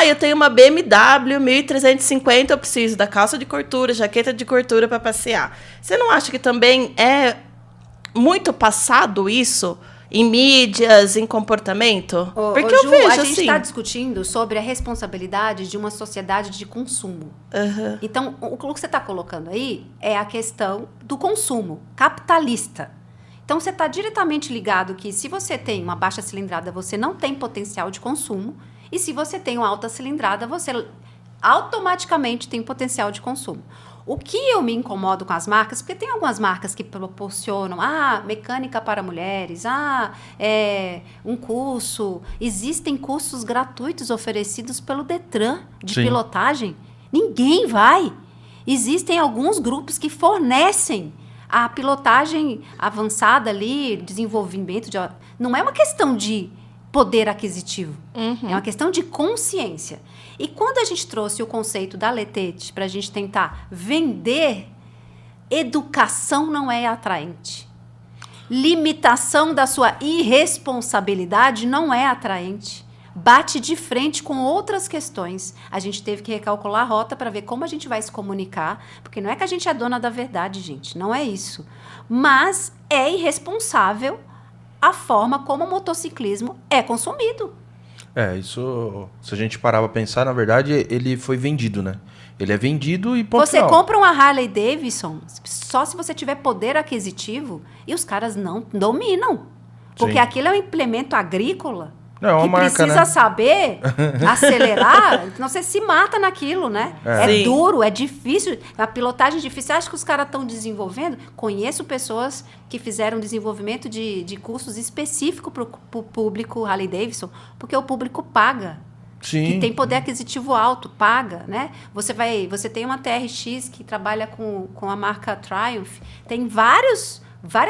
Eu tenho uma BMW 1350, eu preciso da calça de costura, jaqueta de costura para passear. Você não acha que também é muito passado isso em mídias, em comportamento? Porque eu Ju, vejo a gente assim. está discutindo sobre a responsabilidade de uma sociedade de consumo. Uhum. Então, o que você está colocando aí é a questão do consumo capitalista. Então, você está diretamente ligado que se você tem uma baixa cilindrada, você não tem potencial de consumo. E se você tem uma alta cilindrada, você automaticamente tem potencial de consumo. O que eu me incomodo com as marcas, porque tem algumas marcas que proporcionam, mecânica para mulheres, um curso. Existem cursos gratuitos oferecidos pelo Detran de pilotagem. Ninguém vai. Existem alguns grupos que fornecem a pilotagem avançada ali, desenvolvimento de... Não é uma questão de poder aquisitivo, é uma questão de consciência. E quando a gente trouxe o conceito da Letete para a gente tentar vender, educação não é atraente. Limitação da sua irresponsabilidade não é atraente. Bate de frente com outras questões. A gente teve que recalcular a rota para ver como a gente vai se comunicar, porque não é que a gente é dona da verdade, gente, não é isso. Mas é irresponsável a forma como o motociclismo é consumido. Isso, se a gente parar pra pensar, na verdade, ele foi vendido, né? Ele é vendido e ponto Você final. compra uma Harley Davidson só se você tiver poder aquisitivo e os caras não dominam. Porque Sim. aquilo é um implemento agrícola Não, é uma que marca, precisa né? saber acelerar, senão você se mata naquilo, né? É Sim. duro, é difícil, a pilotagem é difícil. Você acha que os caras estão desenvolvendo? Conheço pessoas que fizeram desenvolvimento de cursos específicos para o público Harley Davidson, porque o público paga. Sim. Que tem poder aquisitivo alto, paga, né? Você tem uma TRX que trabalha com a marca Triumph, tem várias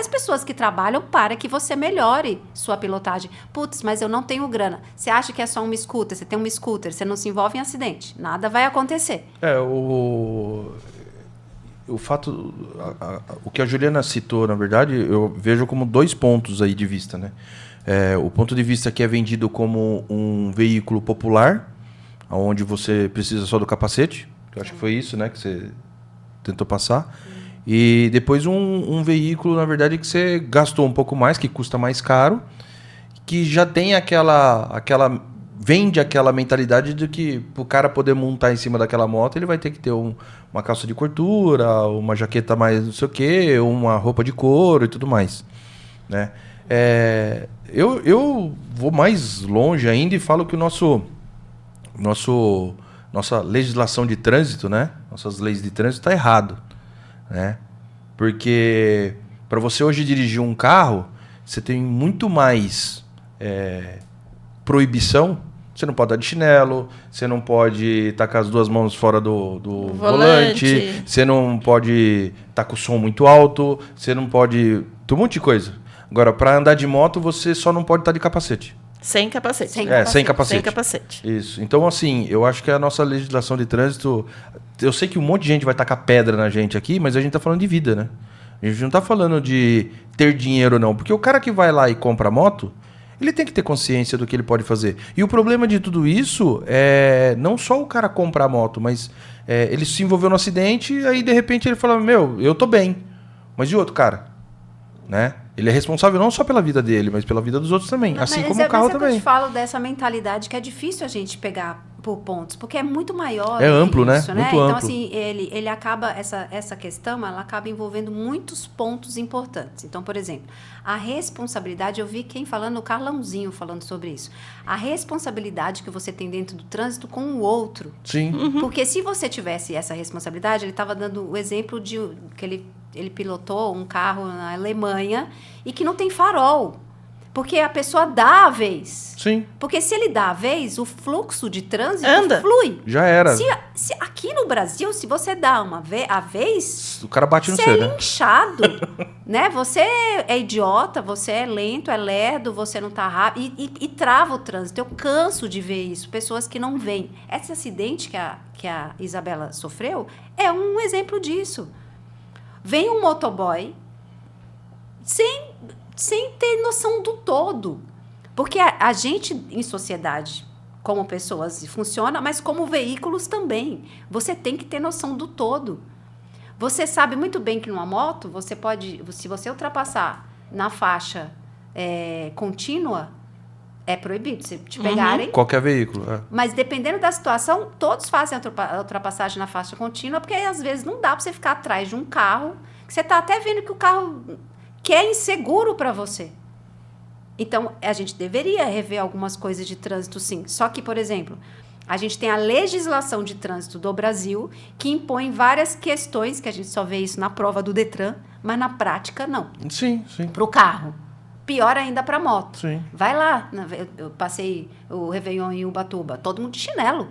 pessoas que trabalham para que você melhore sua pilotagem. Putz, mas eu não tenho grana. Você acha que é só uma scooter? Você tem uma scooter, você não se envolve em acidente. Nada vai acontecer. O fato... o que a Juliana citou, na verdade, eu vejo como 2 pontos aí de vista, né? O ponto de vista que é vendido como um veículo popular, onde você precisa só do capacete, que eu acho que foi isso, né, que você tentou passar. E depois um veículo, na verdade, que você gastou um pouco mais, que custa mais caro, que já tem vende aquela mentalidade de que para o cara poder montar em cima daquela moto, ele vai ter que ter uma calça de costura, uma jaqueta mais não sei o quê, uma roupa de couro e tudo mais, né? Eu vou mais longe ainda e falo que nossa legislação de trânsito, né? Nossas leis de trânsito tá errado, né? Porque para você hoje dirigir um carro, você tem muito mais proibição. Você não pode dar de chinelo, você não pode estar com as 2 mãos fora do volante, você não pode estar com o som muito alto, você não pode... Tem um monte de coisa. Agora, para andar de moto, você só não pode estar de capacete. Sem capacete. Sem capacete. Sem capacete. Sem capacete. Isso. Então, assim, eu acho que a nossa legislação de trânsito... Eu sei que um monte de gente vai tacar pedra na gente aqui, mas a gente tá falando de vida, né? A gente não tá falando de ter dinheiro, não. Porque o cara que vai lá e compra moto, ele tem que ter consciência do que ele pode fazer. E o problema de tudo isso é não só o cara comprar a moto, mas ele se envolveu no acidente e aí, de repente, ele fala, eu tô bem. Mas e o outro cara? Né? Ele é responsável não só pela vida dele, mas pela vida dos outros também. Assim como o carro também. Eu te falo dessa mentalidade que é difícil a gente pegar por pontos, porque é muito maior. É amplo, isso, né? Muito então, amplo. assim, ele acaba, essa questão, ela acaba envolvendo muitos pontos importantes. Então, por exemplo, a responsabilidade, eu vi quem falando, o Carlãozinho falando sobre isso. A responsabilidade que você tem dentro do trânsito com o outro. Sim. Porque se você tivesse essa responsabilidade, ele estava dando o exemplo de que ele pilotou um carro na Alemanha e que não tem farol. Porque a pessoa dá a vez. Sim. Porque se ele dá a vez, o fluxo de trânsito Anda. flui. Já era. Se aqui no Brasil, se você dá a vez, O cara bate no você seu, é né? linchado, né? Você é idiota, você é lento, é lerdo, você não tá rápido e trava o trânsito. Eu canso de ver isso. Pessoas que não veem. Esse acidente que a Isabela sofreu é um exemplo disso. Vem um motoboy sem ter noção do todo. Porque a gente, em sociedade, como pessoas, funciona, mas como veículos também. Você tem que ter noção do todo. Você sabe muito bem que numa moto, você pode, se você ultrapassar na faixa contínua, é proibido. Se te pegarem... Qualquer veículo. É. Mas dependendo da situação, todos fazem a ultrapassagem na faixa contínua, porque às vezes não dá para você ficar atrás de um carro, que você está até vendo que o carro que é inseguro para você. Então, a gente deveria rever algumas coisas de trânsito, sim. Só que, por exemplo, a gente tem a legislação de trânsito do Brasil que impõe várias questões, que a gente só vê isso na prova do Detran, mas na prática, não. Sim. Para o carro. Pior ainda para a moto. Sim. Vai lá. Eu passei o Réveillon em Ubatuba, todo mundo de chinelo.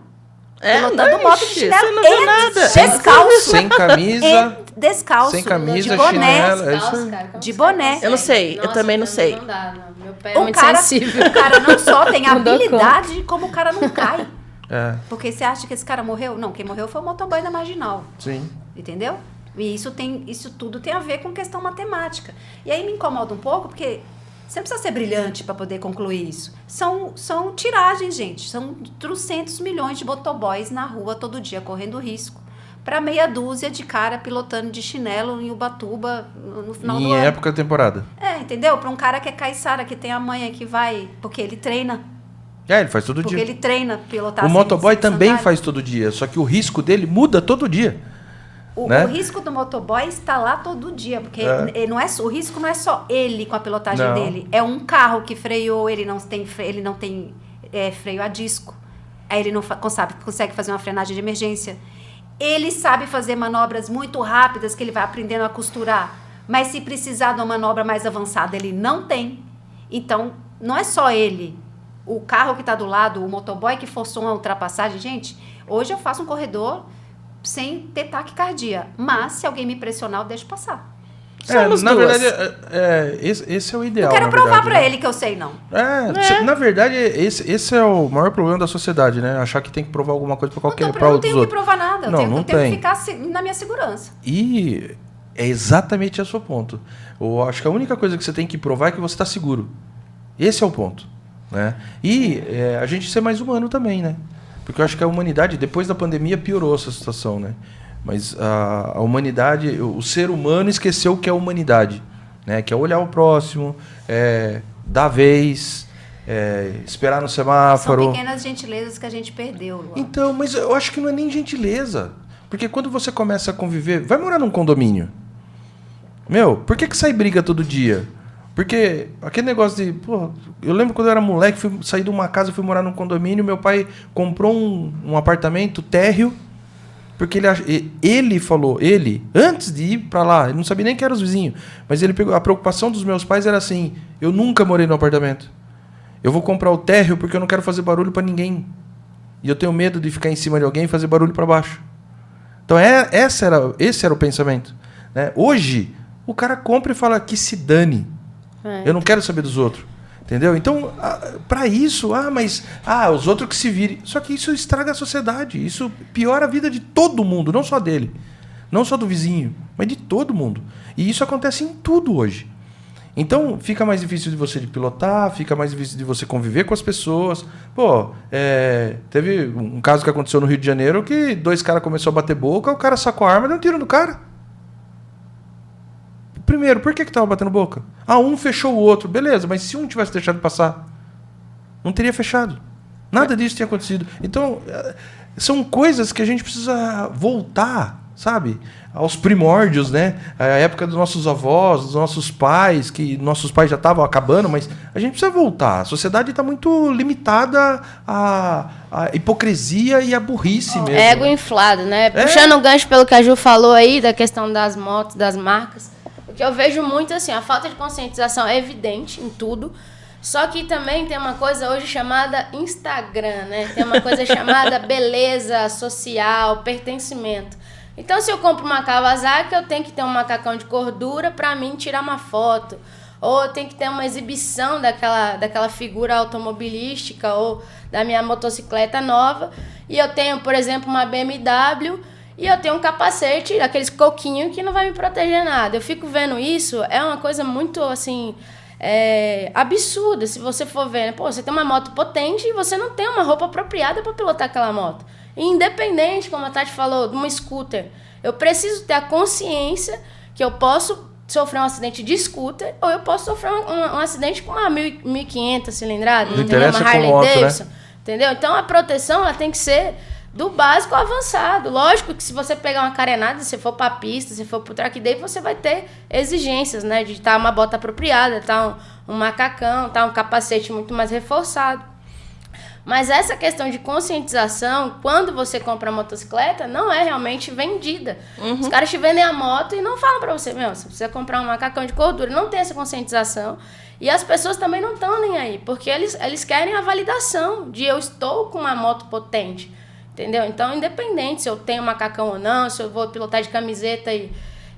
Pilotando Pilotando moto de chinelo. Você não viu nada. Descalço. Sem camisa. Descalço. Sem camisa, de boné. chinelo. É isso aí. Cara, como De você boné. consegue? Eu não sei, eu Nossa, também não pra sei. mim não dá, não. Meu pé é muito O sensível. cara não só tem Não dou habilidade, como o cara não cai. É, Porque você acha que esse cara morreu? Não, quem morreu foi o motoboy da Marginal. sim. Entendeu? E isso tudo tem a ver com questão matemática. E aí me incomoda um pouco, porque você não precisa ser brilhante para poder concluir isso. São tiragens, gente. São 300 milhões de motoboys na rua todo dia, correndo risco. Para meia dúzia de cara pilotando de chinelo em Ubatuba no final do Em ano. época da temporada. Entendeu? Para um cara que é caiçara, que tem a manha que vai... Porque ele treina. Ele faz todo Porque dia. ele treina pilotar O motoboy sem também sandália. faz todo dia, só que o risco dele muda todo dia. O né? risco do motoboy está lá todo dia, porque o risco não é só ele com a pilotagem Não. dele. É um carro que freou, ele não tem freio a disco. Aí ele não consegue fazer uma frenagem de emergência. Ele sabe fazer manobras muito rápidas que ele vai aprendendo a costurar. Mas se precisar de uma manobra mais avançada, ele não tem. Então, não é só ele. O carro que está do lado, o motoboy que forçou uma ultrapassagem. Gente, hoje eu faço um corredor sem ter taquicardia. Mas, se alguém me pressionar, eu deixo passar. Somos na duas. verdade, esse é o ideal. Não quero na provar verdade, pra né? ele que eu sei, não. Na verdade, esse é o maior problema da sociedade, né? Achar que tem que provar alguma coisa pra qualquer Eu pra não os tenho que outros. provar nada. Não, eu não tenho tem. que ficar na minha segurança. E é exatamente esse o ponto. Eu acho que a única coisa que você tem que provar é que você está seguro. Esse é o ponto. Né? E a gente ser mais humano também, né? Porque eu acho que a humanidade, depois da pandemia, piorou essa situação, né? Mas a humanidade, o ser humano esqueceu o que é a humanidade, né? Que é olhar o próximo, dar vez, esperar no semáforo. São pequenas gentilezas que a gente perdeu, Luan. Então, mas eu acho que não é nem gentileza. Porque quando você começa a conviver... Vai morar num condomínio. Por que sai briga todo dia? Porque aquele negócio de... Pô, eu lembro quando eu era moleque, saí de uma casa, fui morar num condomínio, meu pai comprou um apartamento térreo, porque ele falou, antes de ir pra lá, ele não sabia nem que eram os vizinhos, mas ele pegou, a preocupação dos meus pais era assim, eu nunca morei no apartamento. Eu vou comprar o térreo porque eu não quero fazer barulho pra ninguém. E eu tenho medo de ficar em cima de alguém e fazer barulho pra baixo. Então esse era o pensamento. Né? Hoje, o cara compra e fala que se dane. Eu não quero saber dos outros. Entendeu? Então, para isso, os outros que se virem. Só que isso estraga a sociedade. Isso piora a vida de todo mundo, não só dele. Não só do vizinho, mas de todo mundo. E isso acontece em tudo hoje. Então, fica mais difícil de você pilotar, fica mais difícil de você conviver com as pessoas. Teve um caso que aconteceu no Rio de Janeiro que 2 caras começaram a bater boca, o cara sacou a arma e deu um tiro no cara. Primeiro, por que tava batendo boca? Um fechou o outro. Beleza, mas se um tivesse deixado passar, não teria fechado. Nada disso tinha acontecido. Então, são coisas que a gente precisa voltar, sabe? Aos primórdios, né? A época dos nossos avós, dos nossos pais, que nossos pais já estavam acabando, mas a gente precisa voltar. A sociedade está muito limitada à hipocrisia e à burrice mesmo. Ego inflado, né? Puxando um gancho pelo que a Ju falou aí, da questão das motos, das marcas. O que eu vejo muito, assim, a falta de conscientização é evidente em tudo. Só que também tem uma coisa hoje chamada Instagram, né? Tem uma coisa chamada beleza social, pertencimento. Então, se eu compro uma Kawasaki, eu tenho que ter um macacão de cordura para mim tirar uma foto. Ou eu tenho que ter uma exibição daquela figura automobilística ou da minha motocicleta nova. E eu tenho, por exemplo, uma BMW e eu tenho um capacete, aqueles coquinhos que não vai me proteger nada. Eu fico vendo isso, é uma coisa muito, assim... absurda, se você for ver, né? Pô, você tem uma moto potente e você não tem uma roupa apropriada para pilotar aquela moto. E independente, como a Tati falou, de uma scooter, eu preciso ter a consciência que eu posso sofrer um acidente de scooter ou eu posso sofrer um acidente com uma 1.500 cilindrada, Não entendeu? interessa Uma Harley com moto, Davidson, né? entendeu? Então a proteção ela tem que ser do básico ao avançado. Lógico que se você pegar uma carenada, se for pra pista, se for pro track day, você vai ter exigências, né? De estar uma bota apropriada, estar um macacão, estar um capacete muito mais reforçado. Mas essa questão de conscientização, quando você compra a motocicleta, não é realmente vendida. Os caras te vendem a moto e não falam pra você, meu, você precisa comprar um macacão de cordura. Não tem essa conscientização. E as pessoas também não estão nem aí, porque eles querem a validação de eu estou com uma moto potente. Entendeu? Então, independente se eu tenho macacão ou não, se eu vou pilotar de camiseta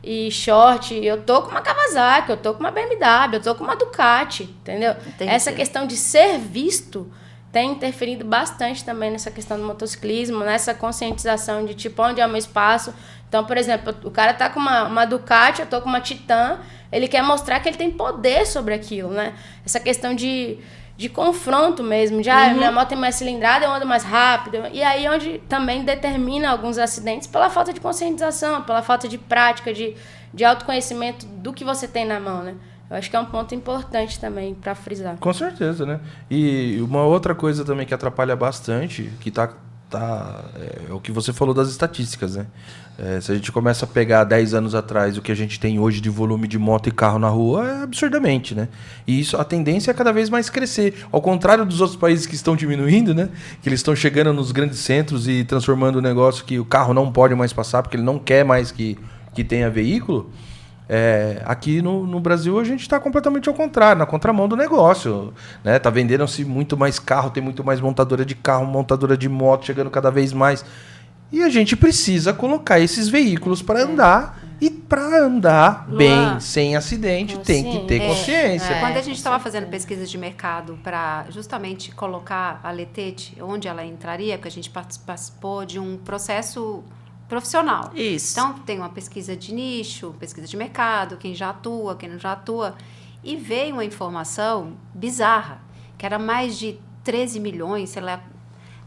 e short, eu tô com uma Kawasaki, eu tô com uma BMW, eu tô com uma Ducati, entendeu? Entendi. Essa questão de ser visto tem interferido bastante também nessa questão do motociclismo, nessa conscientização de tipo, onde é o meu espaço. Então, por exemplo, o cara tá com uma Ducati, eu tô com uma Titan, ele quer mostrar que ele tem poder sobre aquilo, né? Essa questão de confronto mesmo, de minha moto é mais cilindrada, eu ando mais rápido. E aí onde também determina alguns acidentes pela falta de conscientização, pela falta de prática, de autoconhecimento do que você tem na mão, né? Eu acho que é um ponto importante também para frisar. Com certeza, né? E uma outra coisa também que atrapalha bastante, que é o que você falou das estatísticas, né? Se a gente começa a pegar 10 anos atrás o que a gente tem hoje de volume de moto e carro na rua, é absurdamente, né? E isso, a tendência é cada vez mais crescer. Ao contrário dos outros países que estão diminuindo, né? Que eles estão chegando nos grandes centros e transformando o negócio que o carro não pode mais passar, porque ele não quer mais que tenha veículo. Aqui no Brasil a gente está completamente ao contrário, na contramão do negócio, né? Tá vendendo-se muito mais carro, tem muito mais montadora de carro, montadora de moto chegando cada vez mais. E a gente precisa colocar esses veículos para andar. E para andar bem, sem acidente, tem que ter consciência. Quando a gente estava fazendo pesquisa de mercado para justamente colocar a Letete onde ela entraria, porque a gente participou de um processo profissional. Isso. Então, tem uma pesquisa de nicho, pesquisa de mercado, quem já atua, quem não já atua. E veio uma informação bizarra, que era mais de 13 milhões, sei lá,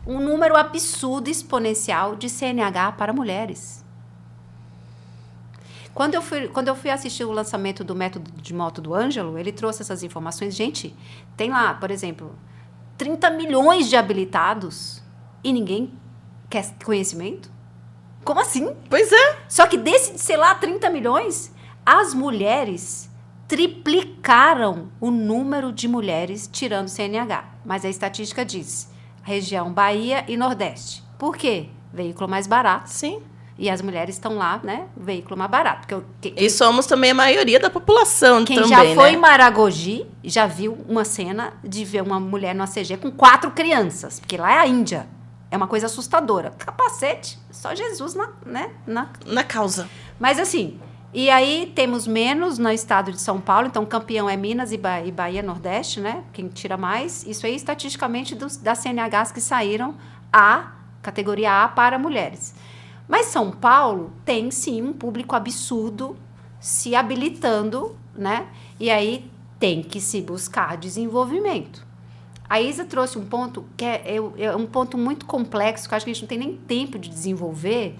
um número absurdo, exponencial de CNH para mulheres. Quando eu fui assistir o lançamento do método de moto do Ângelo, ele trouxe essas informações. Gente, tem lá, por exemplo, 30 milhões de habilitados e ninguém quer conhecimento? Como assim? Pois é. Só que desses, sei lá, 30 milhões, as mulheres triplicaram o número de mulheres tirando CNH. Mas a estatística diz, região Bahia e Nordeste. Por quê? Veículo mais barato. Sim. E as mulheres estão lá, né? Veículo mais barato. Porque E somos também a maioria da população quem também, já foi né? em Maragogi já viu uma cena de ver uma mulher no ACG com 4 crianças. Porque lá é a Índia. É uma coisa assustadora. Capacete, só Jesus Na causa. Mas assim, e aí temos menos no estado de São Paulo. Então, campeão é Minas e Bahia Nordeste, né? Quem tira mais. Isso aí, estatisticamente, das CNHs que saíram categoria A para mulheres. Mas São Paulo tem, sim, um público absurdo se habilitando, né? E aí tem que se buscar desenvolvimento. A Isa trouxe um ponto que é um ponto muito complexo, que eu acho que a gente não tem nem tempo de desenvolver,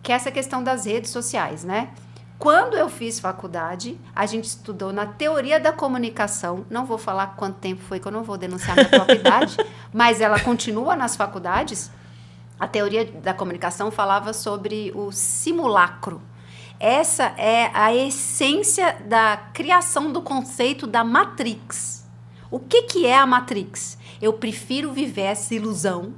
que é essa questão das redes sociais, né? Quando eu fiz faculdade, a gente estudou na teoria da comunicação. Não vou falar quanto tempo foi, que eu não vou denunciar minha própria idade, mas ela continua nas faculdades. A teoria da comunicação falava sobre o simulacro. Essa é a essência da criação do conceito da Matrix. O que é a Matrix? Eu prefiro viver essa ilusão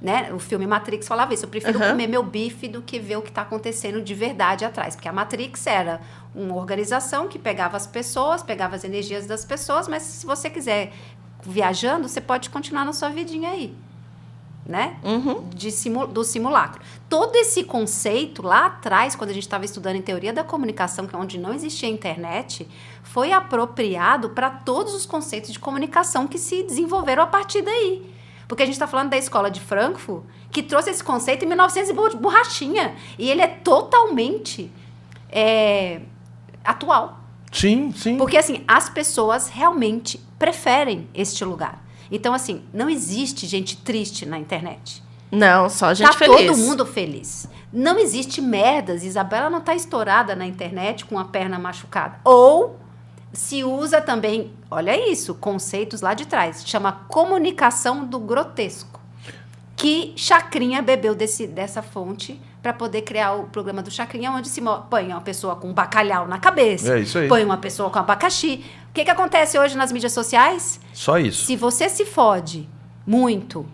Né? O filme Matrix falava isso. Eu prefiro comer meu bife do que ver o que está acontecendo de verdade atrás. Porque a Matrix era uma organização que pegava as pessoas, pegava as energias das pessoas, mas se você quiser viajando, você pode continuar na sua vidinha aí. Né? Do simulacro. Todo esse conceito lá atrás, quando a gente estava estudando em teoria da comunicação, que é onde não existia internet, foi apropriado para todos os conceitos de comunicação que se desenvolveram a partir daí. Porque a gente está falando da escola de Frankfurt, que trouxe esse conceito em 1900 e borrachinha. E ele é totalmente atual. Sim. Porque, assim, as pessoas realmente preferem este lugar. Então, assim, não existe gente triste na internet. Não, só gente feliz. Tá todo mundo feliz. Não existe merdas. Isabela não tá estourada na internet com a perna machucada. Ou se usa também, olha isso, conceitos lá de trás. Chama comunicação do grotesco. Que Chacrinha bebeu dessa fonte para poder criar o programa do Chacrinha, onde se põe uma pessoa com bacalhau na cabeça. É isso aí. Põe uma pessoa com abacaxi. O que acontece hoje nas mídias sociais? Só isso. Se você se fode muito,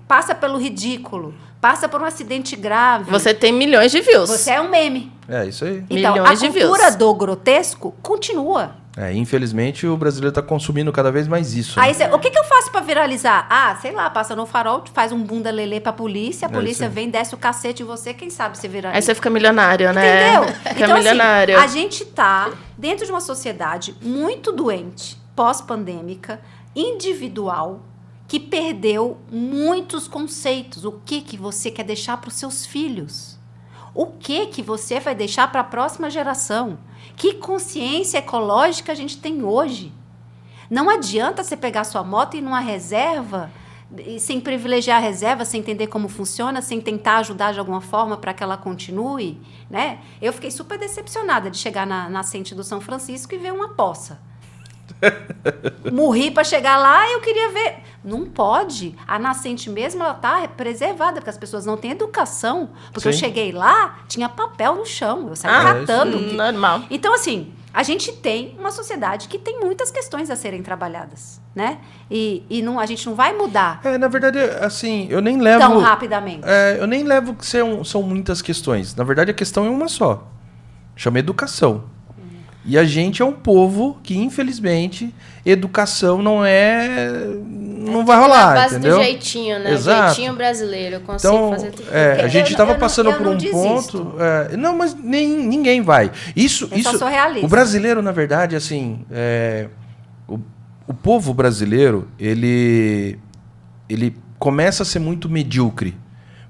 passa pelo ridículo, passa por um acidente grave... Você tem milhões de views. Você é um meme. É isso aí. Então, Milhões de a cultura views. do grotesco continua. Infelizmente, o brasileiro está consumindo cada vez mais isso. Aí, o que eu faço pra viralizar? Sei lá, passa no farol, faz um bunda lelê pra polícia, a polícia vem, desce o cacete em você, quem sabe você viraliza. Aí você fica milionário, né? Entendeu? Fica Então, milionário. assim, a gente tá dentro de uma sociedade muito doente, pós-pandêmica, individual, que perdeu muitos conceitos. O que você quer deixar para os seus filhos? O que você vai deixar para a próxima geração? Que consciência ecológica a gente tem hoje? Não adianta você pegar sua moto e ir numa reserva, sem privilegiar a reserva, sem entender como funciona, sem tentar ajudar de alguma forma para que ela continue, né? Eu fiquei super decepcionada de chegar na nascente do São Francisco e ver uma poça. Morri para chegar lá e eu queria ver. Não pode. A nascente mesmo, ela tá preservada, porque as pessoas não têm educação. Porque eu cheguei lá, tinha papel no chão. Eu saí catando. Normal. Então, assim, a gente tem uma sociedade que tem muitas questões a serem trabalhadas, né? E a gente não vai mudar Na verdade, assim, eu nem levo... tão rapidamente. Eu nem levo que são muitas questões. Na verdade, a questão é uma só. Chama educação. E a gente é um povo que, infelizmente, educação não vai rolar, na base entendeu? do jeitinho, né? Exato. O jeitinho brasileiro. Eu consigo Então, fazer tudo. a gente estava passando por não um desisto. ponto... não, mas ninguém vai. Isso, Eu só sou realista. O brasileiro, na verdade, assim... o povo brasileiro, ele começa a ser muito medíocre.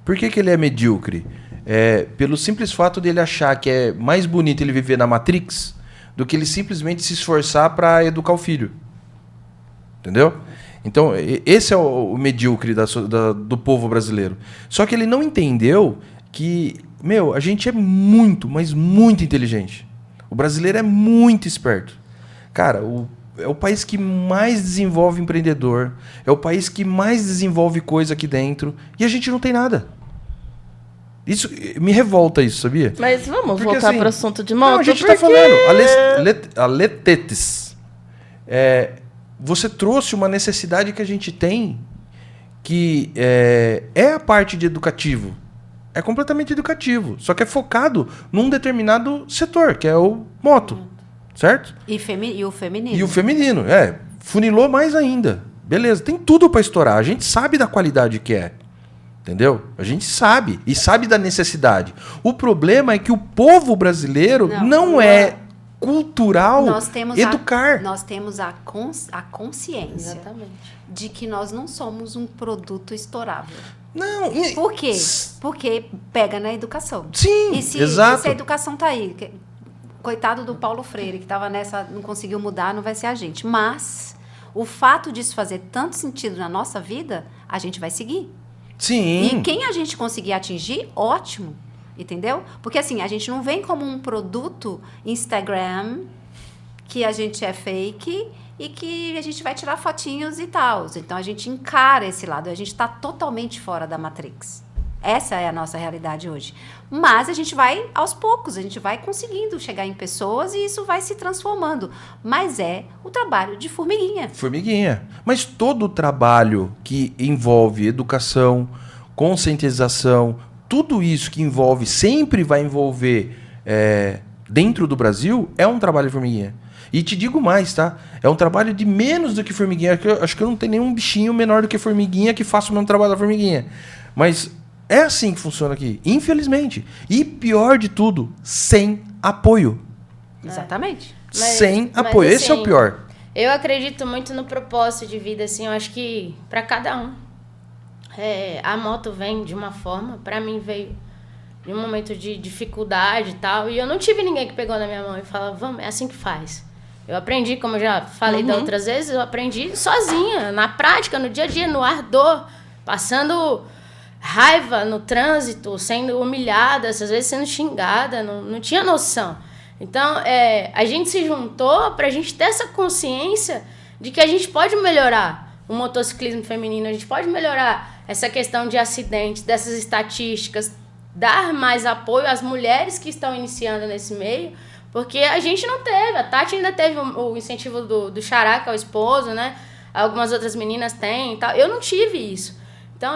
Por que ele é medíocre? Pelo simples fato dele achar que é mais bonito ele viver na Matrix do que ele simplesmente se esforçar para educar o filho. Entendeu? Então, esse é o medíocre do povo brasileiro. Só que ele não entendeu que, a gente é muito, mas muito inteligente. O brasileiro é muito esperto. Cara, é o país que mais desenvolve empreendedor, é o país que mais desenvolve coisa aqui dentro, e a gente não tem nada. Isso me revolta, isso, sabia? Mas vamos Porque, voltar assim, para o assunto de moto. Não, a gente está falando. A Letetes. Você trouxe uma necessidade que a gente tem que é a parte de educativo. É completamente educativo. Só que é focado num determinado setor, que é o moto. Certo? E o feminino. E o feminino. Funilou mais ainda. Beleza, tem tudo para estourar. A gente sabe da qualidade que é. Entendeu? A gente sabe. E sabe da necessidade. O problema é que o povo brasileiro não é cultural educar. Nós temos a consciência Exatamente. de que nós não somos um produto estourável. Não. Por quê? Porque pega na educação. Sim, e se exato. a educação tá aí, coitado do Paulo Freire, que estava nessa, não conseguiu mudar, não vai ser a gente. Mas o fato disso fazer tanto sentido na nossa vida, a gente vai seguir. Sim. E quem a gente conseguir atingir, ótimo. Entendeu? Porque assim, a gente não vem como um produto Instagram, que a gente é fake e que a gente vai tirar fotinhos e tal. Então a gente encara esse lado. A gente está totalmente fora da Matrix. Essa é a nossa realidade hoje. Mas a gente vai, aos poucos, a gente vai conseguindo chegar em pessoas e isso vai se transformando. Mas é o trabalho de formiguinha. Formiguinha. Mas todo o trabalho que envolve educação, conscientização, tudo isso que envolve, sempre vai envolver dentro do Brasil, é um trabalho de formiguinha. E te digo mais, tá? É um trabalho de menos do que formiguinha. Acho que eu não tenho nenhum bichinho menor do que formiguinha que faça o mesmo trabalho da formiguinha. Mas é assim que funciona aqui, infelizmente. E pior de tudo, sem apoio. Exatamente. Sem apoio. Mas, esse é o pior. Eu acredito muito no propósito de vida, assim, eu acho que para cada um. A moto vem de uma forma, para mim veio de um momento de dificuldade e tal, e eu não tive ninguém que pegou na minha mão e falou, vamos, é assim que faz. Eu aprendi, como eu já falei da outras vezes, eu aprendi sozinha, na prática, no dia a dia, no ardor, passando raiva no trânsito, sendo humilhada, às vezes sendo xingada, não tinha noção. Então, a gente se juntou pra gente ter essa consciência de que a gente pode melhorar o motociclismo feminino, a gente pode melhorar essa questão de acidentes, dessas estatísticas, dar mais apoio às mulheres que estão iniciando nesse meio, porque a gente não teve, a Tati ainda teve o incentivo do Xará, que é o esposo, né? Algumas outras meninas têm e tal, eu não tive isso. Então,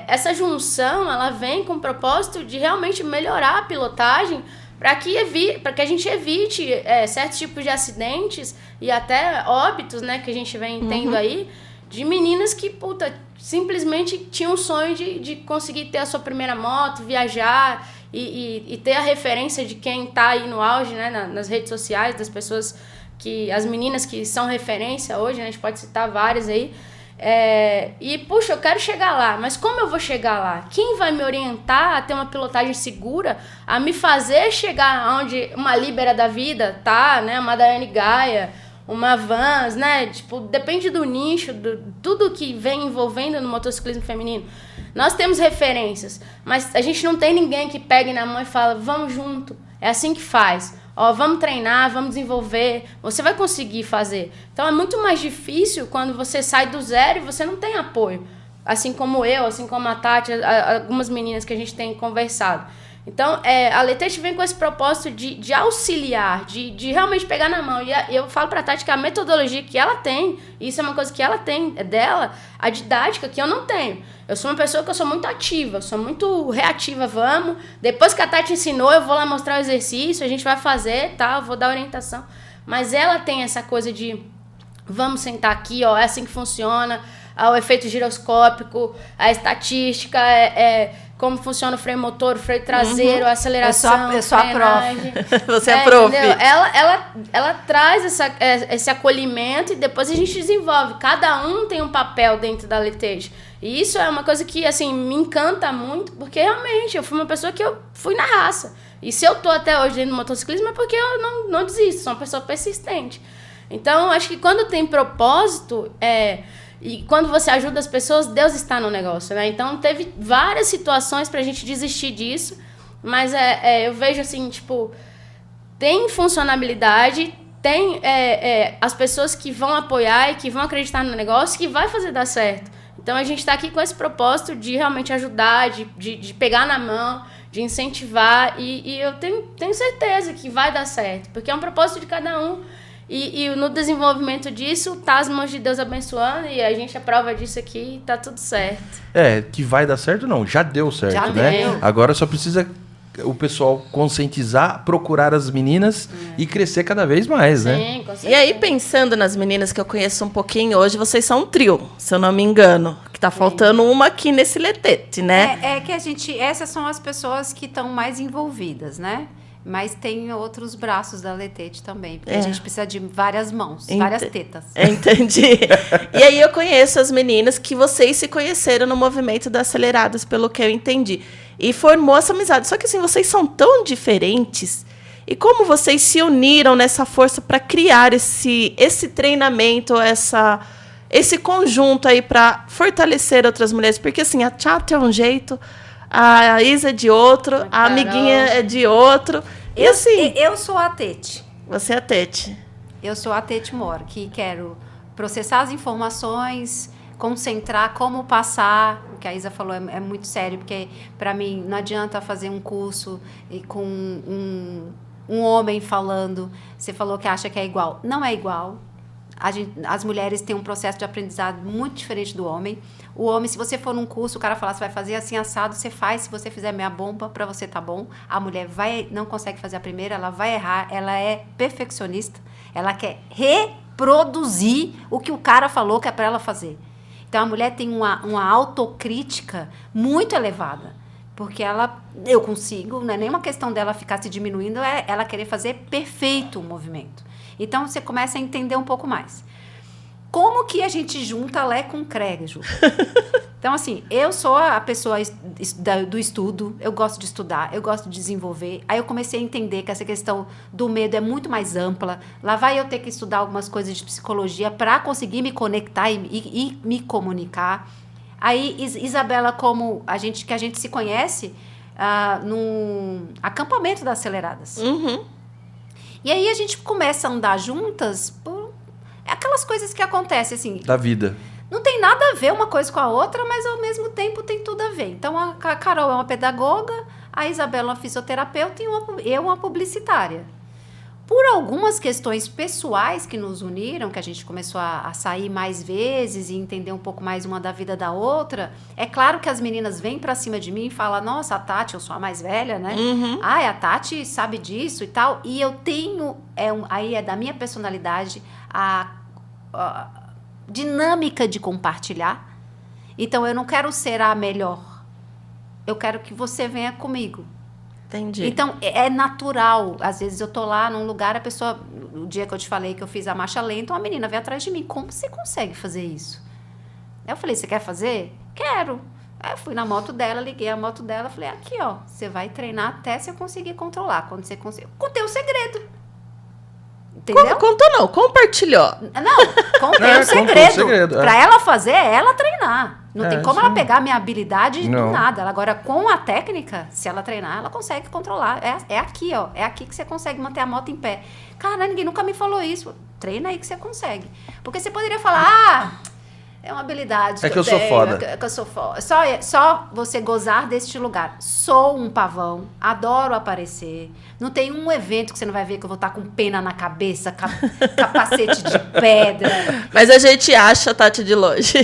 essa junção, ela vem com o propósito de realmente melhorar a pilotagem para que a gente evite certos tipos de acidentes e até óbitos, né, que a gente vem tendo aí, de meninas que, simplesmente tinham um sonho de conseguir ter a sua primeira moto, viajar e ter a referência de quem tá aí no auge, né, nas redes sociais, das pessoas as meninas que são referência hoje, né, a gente pode citar várias aí. Eu quero chegar lá, mas como eu vou chegar lá? Quem vai me orientar a ter uma pilotagem segura, a me fazer chegar onde uma Libera da vida tá, né? Uma Daiane Gaia, uma Vans, né? Depende do nicho, tudo que vem envolvendo no motociclismo feminino. Nós temos referências, mas a gente não tem ninguém que pegue na mão e fala, vamos junto, é assim que faz. Vamos treinar, vamos desenvolver, você vai conseguir fazer. Então é muito mais difícil quando você sai do zero e você não tem apoio. Assim como eu, assim como a Tati, algumas meninas que a gente tem conversado. Então, a Letete vem com esse propósito de auxiliar, de realmente pegar na mão. E eu falo pra Tati que a metodologia que ela tem, e isso é uma coisa que ela tem, é dela, a didática que eu não tenho. Eu sou uma pessoa que eu sou muito ativa, sou muito reativa, vamos. Depois que a Tati ensinou, eu vou lá mostrar o exercício, a gente vai fazer, tá? Eu vou dar orientação. Mas ela tem essa coisa de, vamos sentar aqui, é assim que funciona, o efeito giroscópico, a estatística, como funciona o freio motor, o freio traseiro, a aceleração, eu sou a prof. Você é prof. Ela traz esse acolhimento e depois a gente desenvolve. Cada um tem um papel dentro da Letete. E isso é uma coisa que, assim, me encanta muito, porque realmente eu fui uma pessoa que eu fui na raça. E se eu tô até hoje dentro do motociclismo é porque eu não desisto, sou uma pessoa persistente. Então, acho que quando tem propósito, e quando você ajuda as pessoas, Deus está no negócio, né? Então, teve várias situações pra gente desistir disso, mas eu vejo assim, tem funcionalidade, tem as pessoas que vão apoiar e que vão acreditar no negócio, que vai fazer dar certo. Então, a gente está aqui com esse propósito de realmente ajudar, de pegar na mão, de incentivar, e eu tenho certeza que vai dar certo, porque é um propósito de cada um. E no desenvolvimento disso, tá as mãos de Deus abençoando, e a gente é prova disso aqui, tá tudo certo. Que vai dar certo não, já deu certo, né? Deu. Agora só precisa o pessoal conscientizar, procurar as meninas e crescer cada vez mais, né? Sim, com certeza. E aí, pensando nas meninas que eu conheço um pouquinho, hoje vocês são um trio, se eu não me engano. Que tá faltando uma aqui nesse letete, né? Que essas são as pessoas que estão mais envolvidas, né? Mas tem outros braços da Letete também, porque a gente precisa de várias mãos, várias tetas. Entendi. E aí eu conheço as meninas que vocês se conheceram no movimento das Aceleradas, pelo que eu entendi. E formou essa amizade. Só que assim, vocês são tão diferentes. E como vocês se uniram nessa força para criar esse treinamento, esse conjunto aí para fortalecer outras mulheres? Porque assim, a Tchata é um jeito, a Isa é de outro, a amiguinha é de outro. E assim, Eu sou a Tete. você é a Tete. Eu sou a Tete Mor, que quero processar as informações, concentrar, como passar. O que a Isa falou é muito sério, porque para mim não adianta fazer um curso e com um homem falando. Você falou que acha que é igual. Não é igual. As mulheres têm um processo de aprendizado muito diferente do homem. O homem, se você for num curso, o cara falar, você vai fazer assim assado, você faz. Se você fizer meia bomba, para você tá bom. A mulher não consegue fazer a primeira, ela vai errar, ela é perfeccionista. Ela quer reproduzir o que o cara falou que é para ela fazer. Então, a mulher tem uma autocrítica muito elevada. Porque eu consigo, não é nenhuma questão dela ficar se diminuindo, é ela querer fazer perfeito o movimento. Então, você começa a entender um pouco mais. Como que a gente junta Lé com Cré, Ju? Então, assim, eu sou a pessoa do estudo, eu gosto de estudar, eu gosto de desenvolver. Aí eu comecei a entender que essa questão do medo é muito mais ampla. Lá vai eu ter que estudar algumas coisas de psicologia para conseguir me conectar e me comunicar. Aí, Isabela, como que a gente se conhece num acampamento das Aceleradas. Uhum. E aí a gente começa a andar juntas por aquelas coisas que acontecem, assim. Da vida. Não tem nada a ver uma coisa com a outra, mas ao mesmo tempo tem tudo a ver. Então, a Carol é uma pedagoga, a Isabela é uma fisioterapeuta e eu uma publicitária. Por algumas questões pessoais que nos uniram, que a gente começou a sair mais vezes e entender um pouco mais uma da vida da outra, é claro que as meninas vêm pra cima de mim e falam, nossa, a Tati, eu sou a mais velha, né? Uhum. A Tati sabe disso e tal. E eu tenho, aí é da minha personalidade, a dinâmica de compartilhar. Então, eu não quero ser a melhor. Eu quero que você venha comigo. Entendi. Então, é natural. Às vezes eu tô lá num lugar, a pessoa... O dia que eu te falei que eu fiz a marcha lenta, uma menina veio atrás de mim. Como você consegue fazer isso? Aí eu falei, você quer fazer? Quero. Aí eu fui na moto dela, liguei a moto dela, falei, aqui, ó, você vai treinar até você conseguir controlar. Quando você conseguir... Contei o segredo. Entendeu? Contou não, compartilhou. Não, contei o segredo. Pra ela fazer, é ela treinar. Não tem como ela pegar a minha habilidade do nada. Agora, com a técnica, se ela treinar, ela consegue controlar. É aqui, ó. É aqui que você consegue manter a moto em pé. Cara, ninguém nunca me falou isso. Treina aí que você consegue. Porque você poderia falar, é uma habilidade que eu sou foda. É que eu sou foda. Só você gozar deste lugar. Sou um pavão. Adoro aparecer. Não tem um evento que você não vai ver que eu vou estar com pena na cabeça, capacete de pedra. Mas a gente acha, Tati, de longe.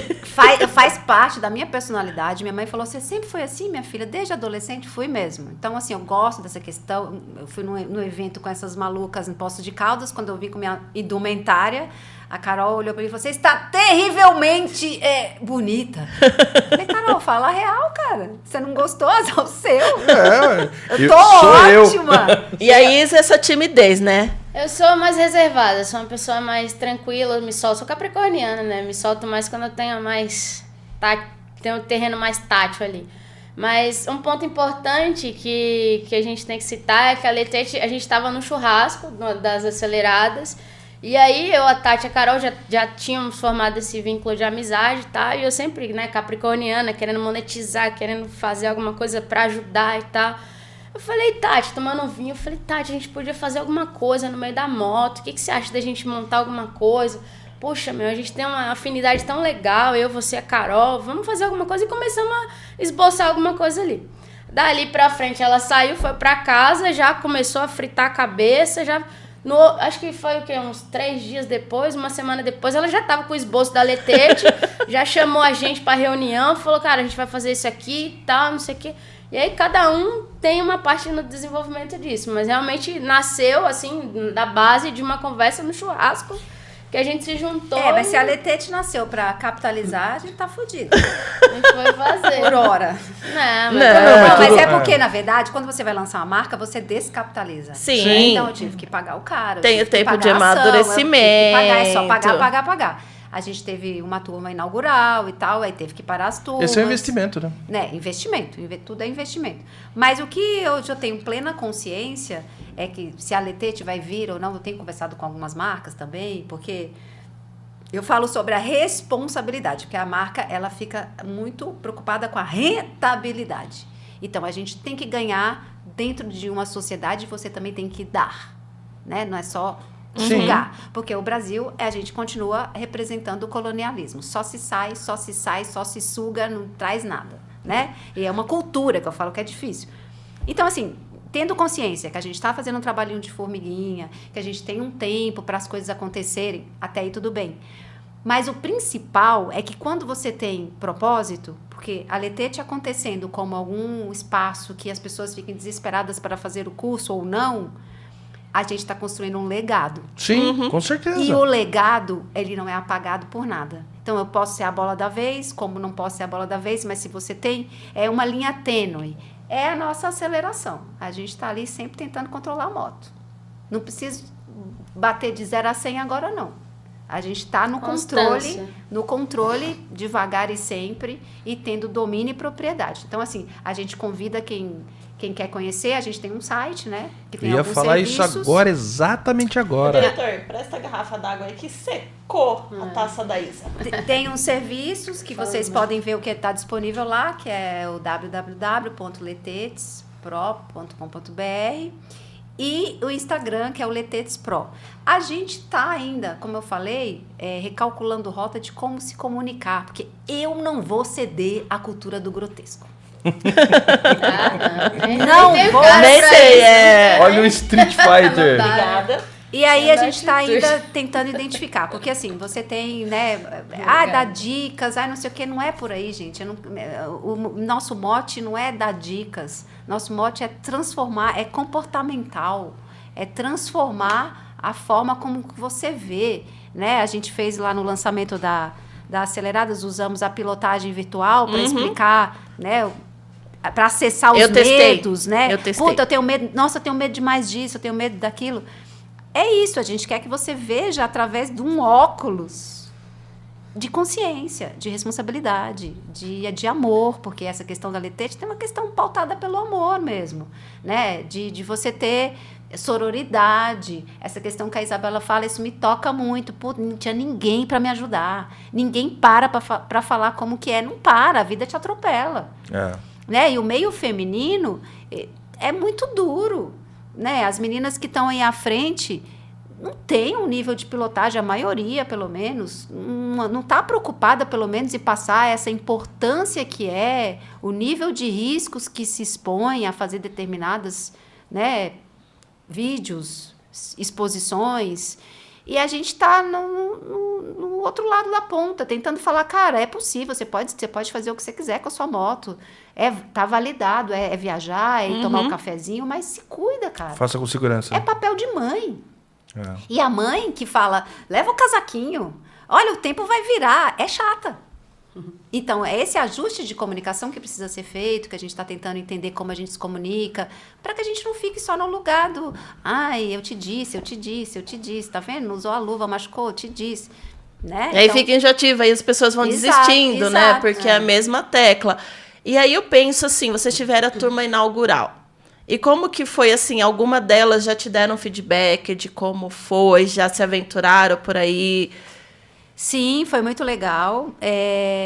Faz parte da minha personalidade. Minha mãe falou, você sempre foi assim, minha filha? Desde adolescente, fui mesmo. Então, assim, eu gosto dessa questão. Eu fui no evento com essas malucas em Poços de Caldas, quando eu vim com minha indumentária. A Carol olhou pra mim e falou, você está terrivelmente bonita. Eu falei, Carol, fala a real, cara. Você não gostou? É o seu. Eu tô ótima. E aí, essa timidez, né? Eu sou mais reservada, sou uma pessoa mais tranquila, me solto. Sou capricorniana, né? Me solto mais quando eu tenho mais... tenho um terreno mais tátil ali. Mas um ponto importante que a gente tem que citar é que a Letete, a gente estava no churrasco das Aceleradas. E aí, a Tati e a Carol já tínhamos formado esse vínculo de amizade e tal. E eu sempre, né, capricorniana, querendo monetizar, querendo fazer alguma coisa pra ajudar e tal. Eu falei, Tati, tomando um vinho, eu falei, Tati, a gente podia fazer alguma coisa no meio da moto. O que você acha da gente montar alguma coisa? Poxa, a gente tem uma afinidade tão legal, eu, você e a Carol. Vamos fazer alguma coisa e começamos a esboçar alguma coisa ali. Dali pra frente, ela saiu, foi pra casa, já começou a fritar a cabeça, já... acho que foi o quê? Uns 3 dias depois, uma semana depois, ela já tava com o esboço da Letete, já chamou a gente pra reunião, falou, cara, a gente vai fazer isso aqui e tal, não sei o quê. E aí cada um tem uma parte no desenvolvimento disso, mas realmente nasceu, assim, da base de uma conversa no churrasco, que a gente se juntou. Mas se a Letete nasceu pra capitalizar, a gente tá fudido. A gente foi fazer. Por hora. Mas é porque, na verdade, quando você vai lançar uma marca, você descapitaliza. Sim. Então eu tive que pagar o cara. Tem o tempo de amadurecimento. É só pagar. A gente teve uma turma inaugural e tal, aí teve que parar as turmas. Esse é um investimento, né? Investimento. Tudo é investimento. Mas o que eu já tenho plena consciência é que se a Letete vai vir ou não, eu tenho conversado com algumas marcas também, porque eu falo sobre a responsabilidade, porque a marca, ela fica muito preocupada com a rentabilidade. Então, a gente tem que ganhar dentro de uma sociedade, você também tem que dar, né? Não é só Julgar. Porque o Brasil, a gente continua representando o colonialismo. Só se sai, só se suga, não traz nada, né? E é uma cultura que eu falo que é difícil. Então, assim, tendo consciência que a gente está fazendo um trabalhinho de formiguinha, que a gente tem um tempo para as coisas acontecerem, até aí tudo bem. Mas o principal é que quando você tem propósito, porque a Letete acontecendo como algum espaço que as pessoas fiquem desesperadas para fazer o curso ou não, a gente está construindo um legado. Sim, com certeza. E o legado, ele não é apagado por nada. Então, eu posso ser a bola da vez, como não posso ser a bola da vez, mas se você tem, é uma linha tênue. É a nossa aceleração. A gente está ali sempre tentando controlar a moto. Não precisa bater de 0 a 100 agora, não. A gente está no controle, devagar e sempre, e tendo domínio e propriedade. Então, assim, a gente convida quem quer conhecer, a gente tem um site, né? Que tem Eu ia falar serviços. isso agora, exatamente agora. Diretor, presta a garrafa d'água aí que secou a taça da Isa. Tem uns serviços que vocês podem ver o que está disponível lá, que é o www.letetespro.com.br e o Instagram, que é o Letetes Pro. A gente está ainda, como eu falei, recalculando rota de como se comunicar, porque eu não vou ceder à cultura do grotesco. Não vou. Nem sei, Olha o Street Fighter. Obrigada. E aí a gente está ainda tentando identificar, porque assim, você tem, né, dá dicas, não sei o que, não é por aí, gente. O nosso mote não é dar dicas, nosso mote é transformar, é comportamental, é transformar a forma como você vê, né? A gente fez lá no lançamento da Aceleradas, usamos a pilotagem virtual para explicar, né, para acessar os medos, né? Eu testei. Puta, eu tenho medo, nossa, eu tenho medo demais disso, eu tenho medo daquilo. É isso, a gente quer que você veja através de um óculos de consciência, de responsabilidade, de amor, porque essa questão da Letete tem uma questão pautada pelo amor mesmo, né? De você ter sororidade, essa questão que a Isabela fala, isso me toca muito. Pô, não tinha ninguém para me ajudar, ninguém para falar como que é, não para, a vida te atropela. Né? E o meio feminino é muito duro, né? As meninas que estão aí à frente não tem um nível de pilotagem, a maioria, pelo menos, não está preocupada, pelo menos, em passar essa importância que é o nível de riscos que se expõe a fazer determinadas, né, vídeos, exposições. E a gente está no outro lado da ponta, tentando falar, cara, é possível, você pode fazer o que você quiser com a sua moto. Tá validado, é viajar, é ir tomar um cafezinho, mas se cuida, cara. Faça com segurança. É papel de mãe. E a mãe que fala, leva o casaquinho, olha, o tempo vai virar, é chata. Então, é esse ajuste de comunicação que precisa ser feito, que a gente está tentando entender como a gente se comunica, para que a gente não fique só no lugar do, eu te disse, tá vendo? Não usou a luva, machucou, eu te disse. Né? E aí fica enjoativa, aí as pessoas vão desistindo, né? Porque é a mesma tecla. E aí eu penso assim, vocês tiveram a turma inaugural. E como que foi, assim, alguma delas já te deram feedback de como foi, já se aventuraram por aí? Sim, foi muito legal.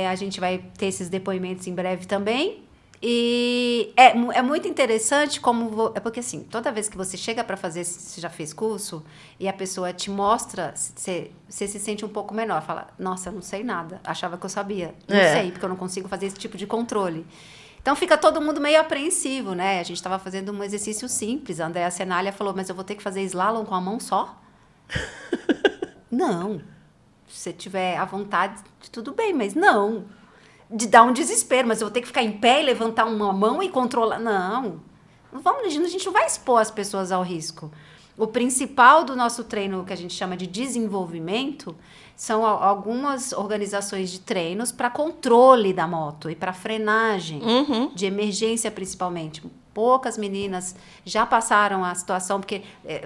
A gente vai ter esses depoimentos em breve também. E é muito interessante como... porque, assim, toda vez que você chega para fazer, você já fez curso, e a pessoa te mostra, você se sente um pouco menor. Fala, nossa, eu não sei nada. Achava que eu sabia. Não sei, porque eu não consigo fazer esse tipo de controle. Então, fica todo mundo meio apreensivo, né? A gente estava fazendo um exercício simples. A Andréa Senália falou, mas eu vou ter que fazer slalom com a mão só? Não. Se você tiver à vontade, tudo bem, mas não. De dar um desespero, mas eu vou ter que ficar em pé e levantar uma mão e controlar. Não. A gente não vai expor as pessoas ao risco. O principal do nosso treino, que a gente chama de desenvolvimento, são algumas organizações de treinos para controle da moto e para frenagem, de emergência principalmente. Poucas meninas já passaram a situação, porque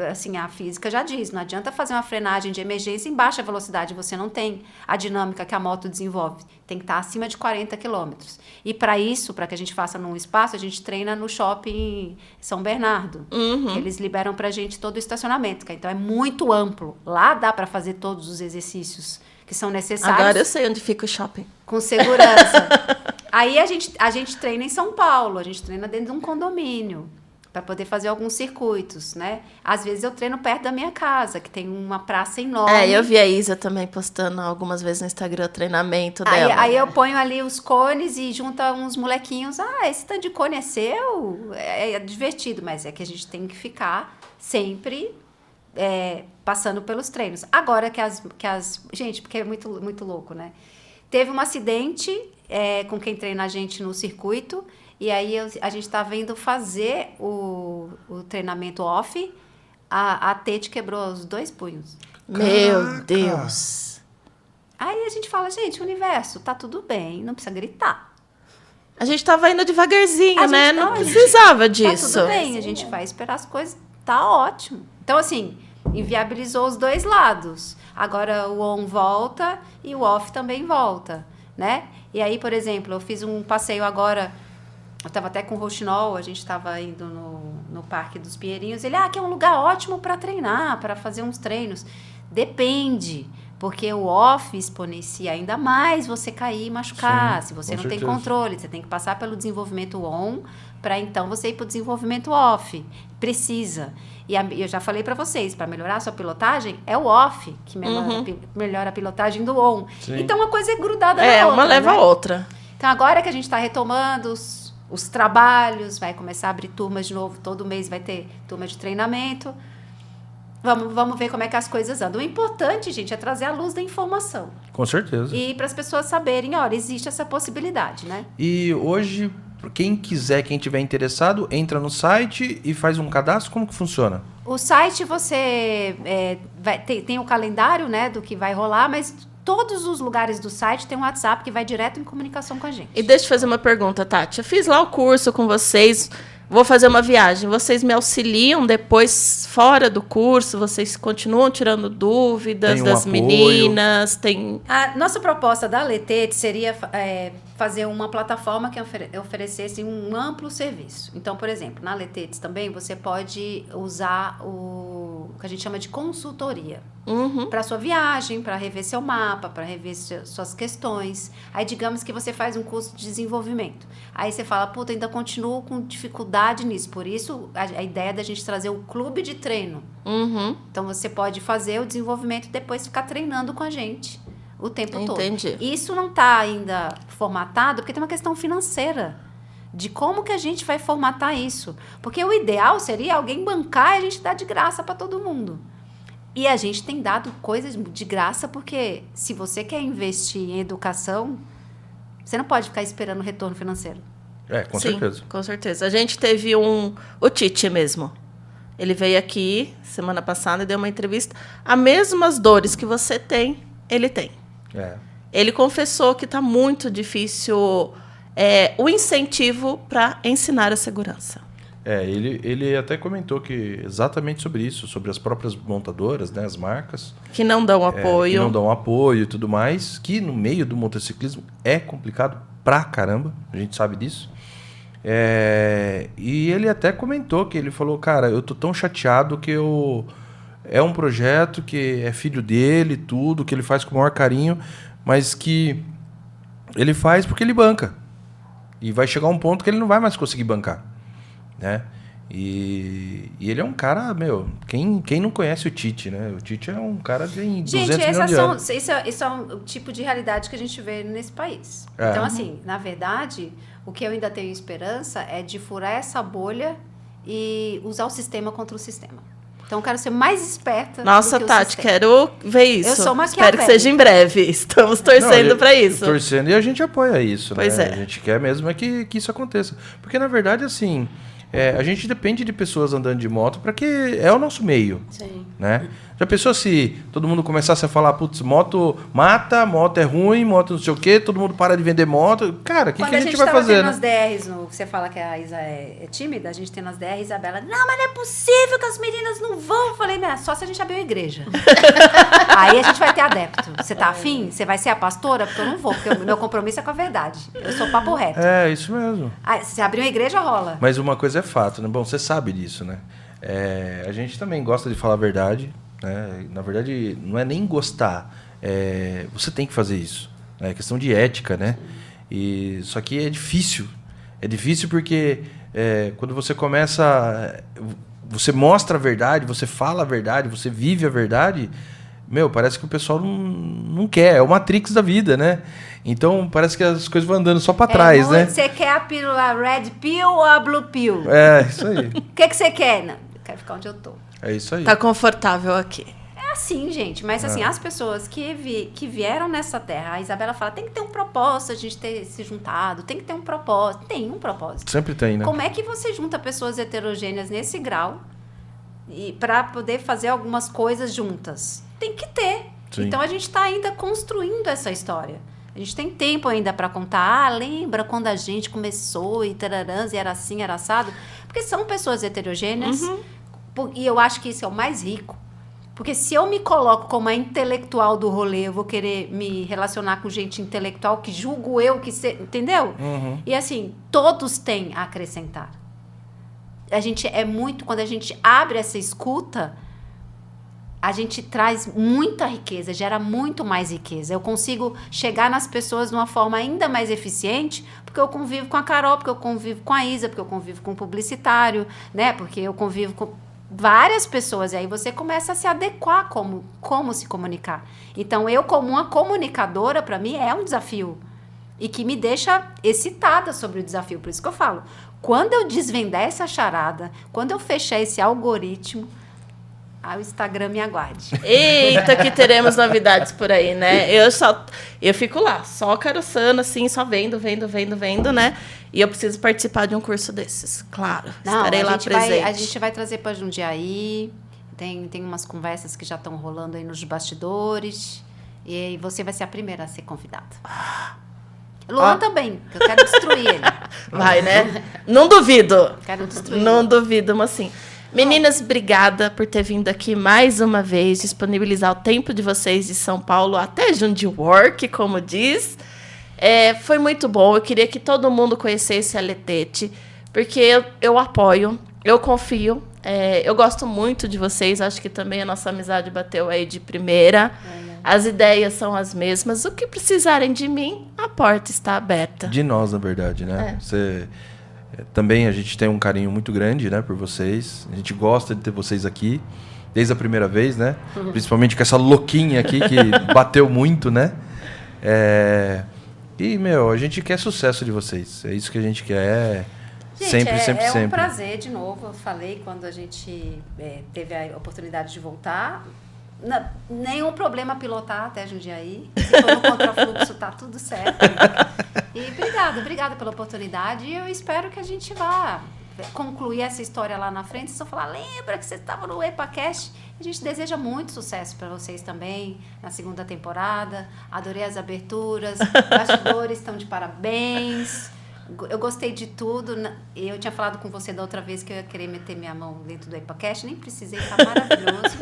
assim, a física já diz, não adianta fazer uma frenagem de emergência em baixa velocidade, você não tem a dinâmica que a moto desenvolve, tem que estar acima de 40 km. E para isso, para que a gente faça num espaço, a gente treina no shopping São Bernardo. Eles liberam para a gente todo o estacionamento, então é muito amplo. Lá dá para fazer todos os exercícios que são necessários. Agora eu sei onde fica o shopping. Com segurança. Aí a gente treina em São Paulo, a gente treina dentro de um condomínio. para poder fazer alguns circuitos, né? Às vezes eu treino perto da minha casa, que tem uma praça enorme. Eu vi a Isa também postando algumas vezes no Instagram o treinamento dela. Aí eu ponho ali os cones e junta uns molequinhos. Esse tanto de cone é seu? É divertido, mas é que a gente tem que ficar sempre passando pelos treinos. Agora gente, porque é muito, muito louco, né? Teve um acidente com quem treina a gente no circuito. E aí a gente estava indo fazer o treinamento off, a Tete quebrou os 2 punhos. Meu Deus! Aí a gente fala, gente, universo, tá tudo bem, não precisa gritar. A gente tava indo devagarzinho, né? Não a gente- precisava disso. Tá tudo bem, a gente vai esperar as coisas, tá ótimo. Então, assim, inviabilizou os 2 lados. Agora o on volta e o off também volta, né? E aí, por exemplo, eu fiz um passeio agora... Eu estava até com o Rouxinol, a gente estava indo no Parque dos Pinheirinhos. Ele, que é um lugar ótimo para treinar, para fazer uns treinos. Depende, porque o off exponencia ainda mais você cair e machucar. Sim, se você com não tem certeza. controle, você tem que passar pelo desenvolvimento on, para então você ir para o desenvolvimento off. Precisa. E eu já falei para vocês, para melhorar a sua pilotagem, é o off que melhora a pilotagem do on. Sim. Então, uma coisa é grudada na outra. Uma leva né? a outra. Então, agora que a gente está retomando os trabalhos, vai começar a abrir turmas de novo, todo mês vai ter turma de treinamento. Vamos ver como é que as coisas andam. O importante, gente, é trazer a luz da informação. Com certeza. E para as pessoas saberem, olha, existe essa possibilidade, né? E hoje, quem quiser, quem tiver interessado, entra no site e faz um cadastro. Como que funciona? O site você tem o calendário, né, do que vai rolar, mas todos os lugares do site tem um WhatsApp que vai direto em comunicação com a gente. E deixa eu fazer uma pergunta, Tati. Eu fiz lá o curso com vocês, vou fazer uma viagem. Vocês me auxiliam depois, fora do curso? Vocês continuam tirando dúvidas Tem um das apoio? meninas? Tem... A nossa proposta da Letete seria fazer uma plataforma que oferecesse um amplo serviço. Então, por exemplo, na Letete também você pode usar o que a gente chama de consultoria. Para sua viagem, para rever seu mapa, para rever suas questões. Aí, digamos que você faz um curso de desenvolvimento. Aí você fala, puta, ainda continuo com dificuldade nisso. Por isso, a ideia da gente trazer um clube de treino. Então, você pode fazer o desenvolvimento e depois ficar treinando com a gente o tempo Entendi. todo. Isso não está ainda formatado, porque tem uma questão financeira. De como que a gente vai formatar isso. Porque o ideal seria alguém bancar e a gente dar de graça para todo mundo. E a gente tem dado coisas de graça, porque se você quer investir em educação, você não pode ficar esperando retorno financeiro. Com Sim, certeza. com certeza. A gente teve o Tite mesmo. Ele veio aqui semana passada e deu uma entrevista. As mesmas dores que você tem, ele tem. Ele confessou que está muito difícil o incentivo para ensinar a segurança. Ele até comentou que exatamente sobre isso, sobre as próprias montadoras, né, as marcas. Que não dão apoio. Que não dão apoio e tudo mais, que no meio do motociclismo é complicado pra caramba, a gente sabe disso. E ele até comentou que ele falou, cara, eu tô tão chateado que é um projeto que é filho dele, tudo, que ele faz com o maior carinho, mas que ele faz porque ele banca. E vai chegar um ponto que ele não vai mais conseguir bancar, né? E ele é um cara, quem não conhece o Tite, né? O Tite é um cara de 200 milhões de anos. Isso é um tipo de realidade que a gente vê nesse país. Então, assim, na verdade, o que eu ainda tenho esperança é de furar essa bolha e usar o sistema contra o sistema. Então, eu quero ser mais esperta. Nossa, do que Tati, quero ver isso. Eu sou Espero que seja em breve. Estamos torcendo para isso. Torcendo e a gente apoia isso, Pois né? é. A gente quer mesmo que isso aconteça. Porque, na verdade, assim, a gente depende de pessoas andando de moto para que é o nosso meio. Sim. Né? Já pensou se todo mundo começasse a falar, putz, moto mata, moto é ruim, moto não sei o quê, todo mundo para de vender moto. Cara, o que a gente vai fazer, tendo né? nas DRs, você fala que a Isa é tímida, a gente tem nas DRs, a Isabela, não, mas não é possível que as meninas não vão. Eu falei, só se a gente abrir uma igreja. Aí a gente vai ter adepto. Você tá afim? Você vai ser a pastora? Porque eu não vou, porque o meu compromisso é com a verdade. Eu sou papo reto. É, isso mesmo. Aí, se abrir uma igreja, rola. Mas uma coisa é fato, né? Bom, você sabe disso, né? A gente também gosta de falar a verdade, né? Na verdade, não é nem gostar. Você tem que fazer isso. É questão de ética, né? Só que é difícil. É difícil porque quando você começa... Você mostra a verdade, você fala a verdade, você vive a verdade... parece que o pessoal não quer. É o Matrix da vida, né? Então, parece que as coisas vão andando só pra trás, né? Você quer a pílula Red Pill ou a Blue Pill? Isso aí. O que você quer? Não, eu quero ficar onde eu tô. É isso aí. Tá confortável aqui. É assim, gente. Mas assim, as pessoas que vieram nessa terra, a Isabela fala, tem que ter um propósito, a gente ter se juntado, tem que ter um propósito. Tem um propósito. Sempre tem, né? Como é que você junta pessoas heterogêneas nesse grau e para poder fazer algumas coisas juntas? Tem que ter. Sim. Então, a gente está ainda construindo essa história. A gente tem tempo ainda para contar. lembra quando a gente começou e tararãs, e era assim, era assado? Porque são pessoas heterogêneas. E eu acho que isso é o mais rico. Porque se eu me coloco como a intelectual do rolê, eu vou querer me relacionar com gente intelectual que julgo eu que... Entendeu? E assim, todos têm a acrescentar. A gente quando a gente abre essa escuta... a gente traz muita riqueza, gera muito mais riqueza. Eu consigo chegar nas pessoas de uma forma ainda mais eficiente, porque eu convivo com a Carol, porque eu convivo com a Isa, porque eu convivo com o publicitário, né? Porque eu convivo com várias pessoas. E aí você começa a se adequar como se comunicar. Então, eu como uma comunicadora, para mim, é um desafio. E que me deixa excitada sobre o desafio. Por isso que eu falo, quando eu desvendar essa charada, quando eu fechar esse algoritmo... o Instagram me aguarde. Eita, que teremos novidades por aí, né? Eu fico lá, só caroçando, assim, só vendo, né? E eu preciso participar de um curso desses, claro. Estarei lá presente. A gente vai trazer para Jundiaí. Tem umas conversas que já estão rolando aí nos bastidores. E você vai ser a primeira a ser convidada. Luan também, que eu quero destruir ele. Vai, né? Não duvido. Quero destruir. Não duvido, mas assim... Meninas, obrigada por ter vindo aqui mais uma vez, disponibilizar o tempo de vocês de São Paulo até Jundiwork, como diz. Foi muito bom, eu queria que todo mundo conhecesse a Letete, porque eu apoio, eu confio, eu gosto muito de vocês, acho que também a nossa amizade bateu aí de primeira. As ideias são as mesmas, o que precisarem de mim, a porta está aberta. De nós, na verdade, né? Também a gente tem um carinho muito grande, né, por vocês. A gente gosta de ter vocês aqui, desde a primeira vez, né? Principalmente com essa louquinha aqui que bateu muito, né? E, a gente quer sucesso de vocês. É isso que a gente quer. Gente, sempre. É um prazer, de novo. Eu falei quando a gente teve a oportunidade de voltar. Nenhum problema pilotar até Jundiaí. Se for no contrafluxo, tá tudo certo. E obrigada pela oportunidade. E eu espero que a gente vá concluir essa história lá na frente. Só falar, lembra que você estava no EpaCast? A gente deseja muito sucesso para vocês também na segunda temporada. Adorei as aberturas. Bastidores estão de parabéns. Eu gostei de tudo. Eu tinha falado com você da outra vez que eu ia querer meter minha mão dentro do EpaCast. Nem precisei, tá maravilhoso.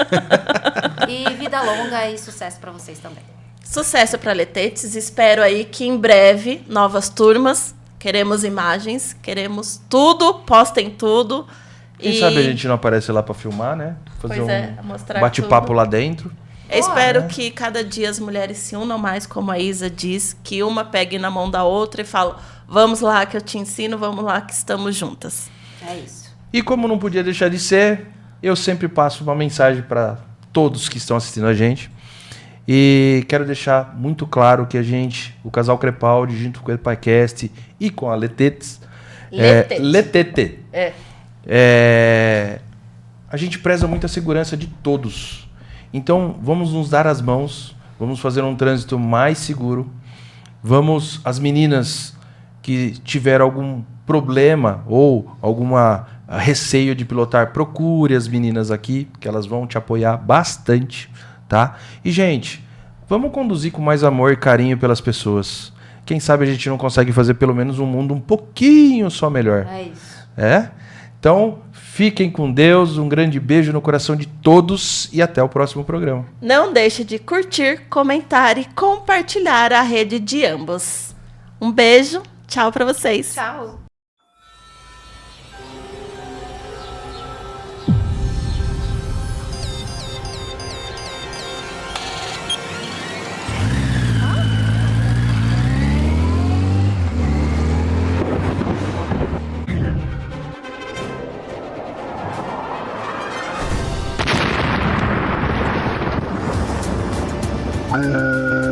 E vida longa e sucesso para vocês também. Sucesso para Letetes. Espero aí que em breve, novas turmas. Queremos imagens, queremos tudo, postem tudo. Quem sabe a gente não aparece lá para filmar, né? Fazer mostrar bate-papo tudo lá dentro. Eu espero que cada dia as mulheres se unam mais, como a Isa diz, que uma pegue na mão da outra e fale, vamos lá que eu te ensino, vamos lá que estamos juntas. É isso. E como não podia deixar de ser, eu sempre passo uma mensagem para todos que estão assistindo a gente. E quero deixar muito claro que o Casal Crepaldi, junto com o EpaCast e com a Letetes, Letete. A gente preza muito a segurança de todos. Então, vamos nos dar as mãos, vamos fazer um trânsito mais seguro. As meninas que tiveram algum problema ou alguma receio de pilotar, procure as meninas aqui, que elas vão te apoiar bastante, tá? E, gente, vamos conduzir com mais amor e carinho pelas pessoas. Quem sabe a gente não consegue fazer pelo menos um mundo um pouquinho só melhor. É isso. Então, fiquem com Deus, um grande beijo no coração de todos e até o próximo programa. Não deixe de curtir, comentar e compartilhar a rede de ambos. Um beijo, tchau para vocês. Tchau. Música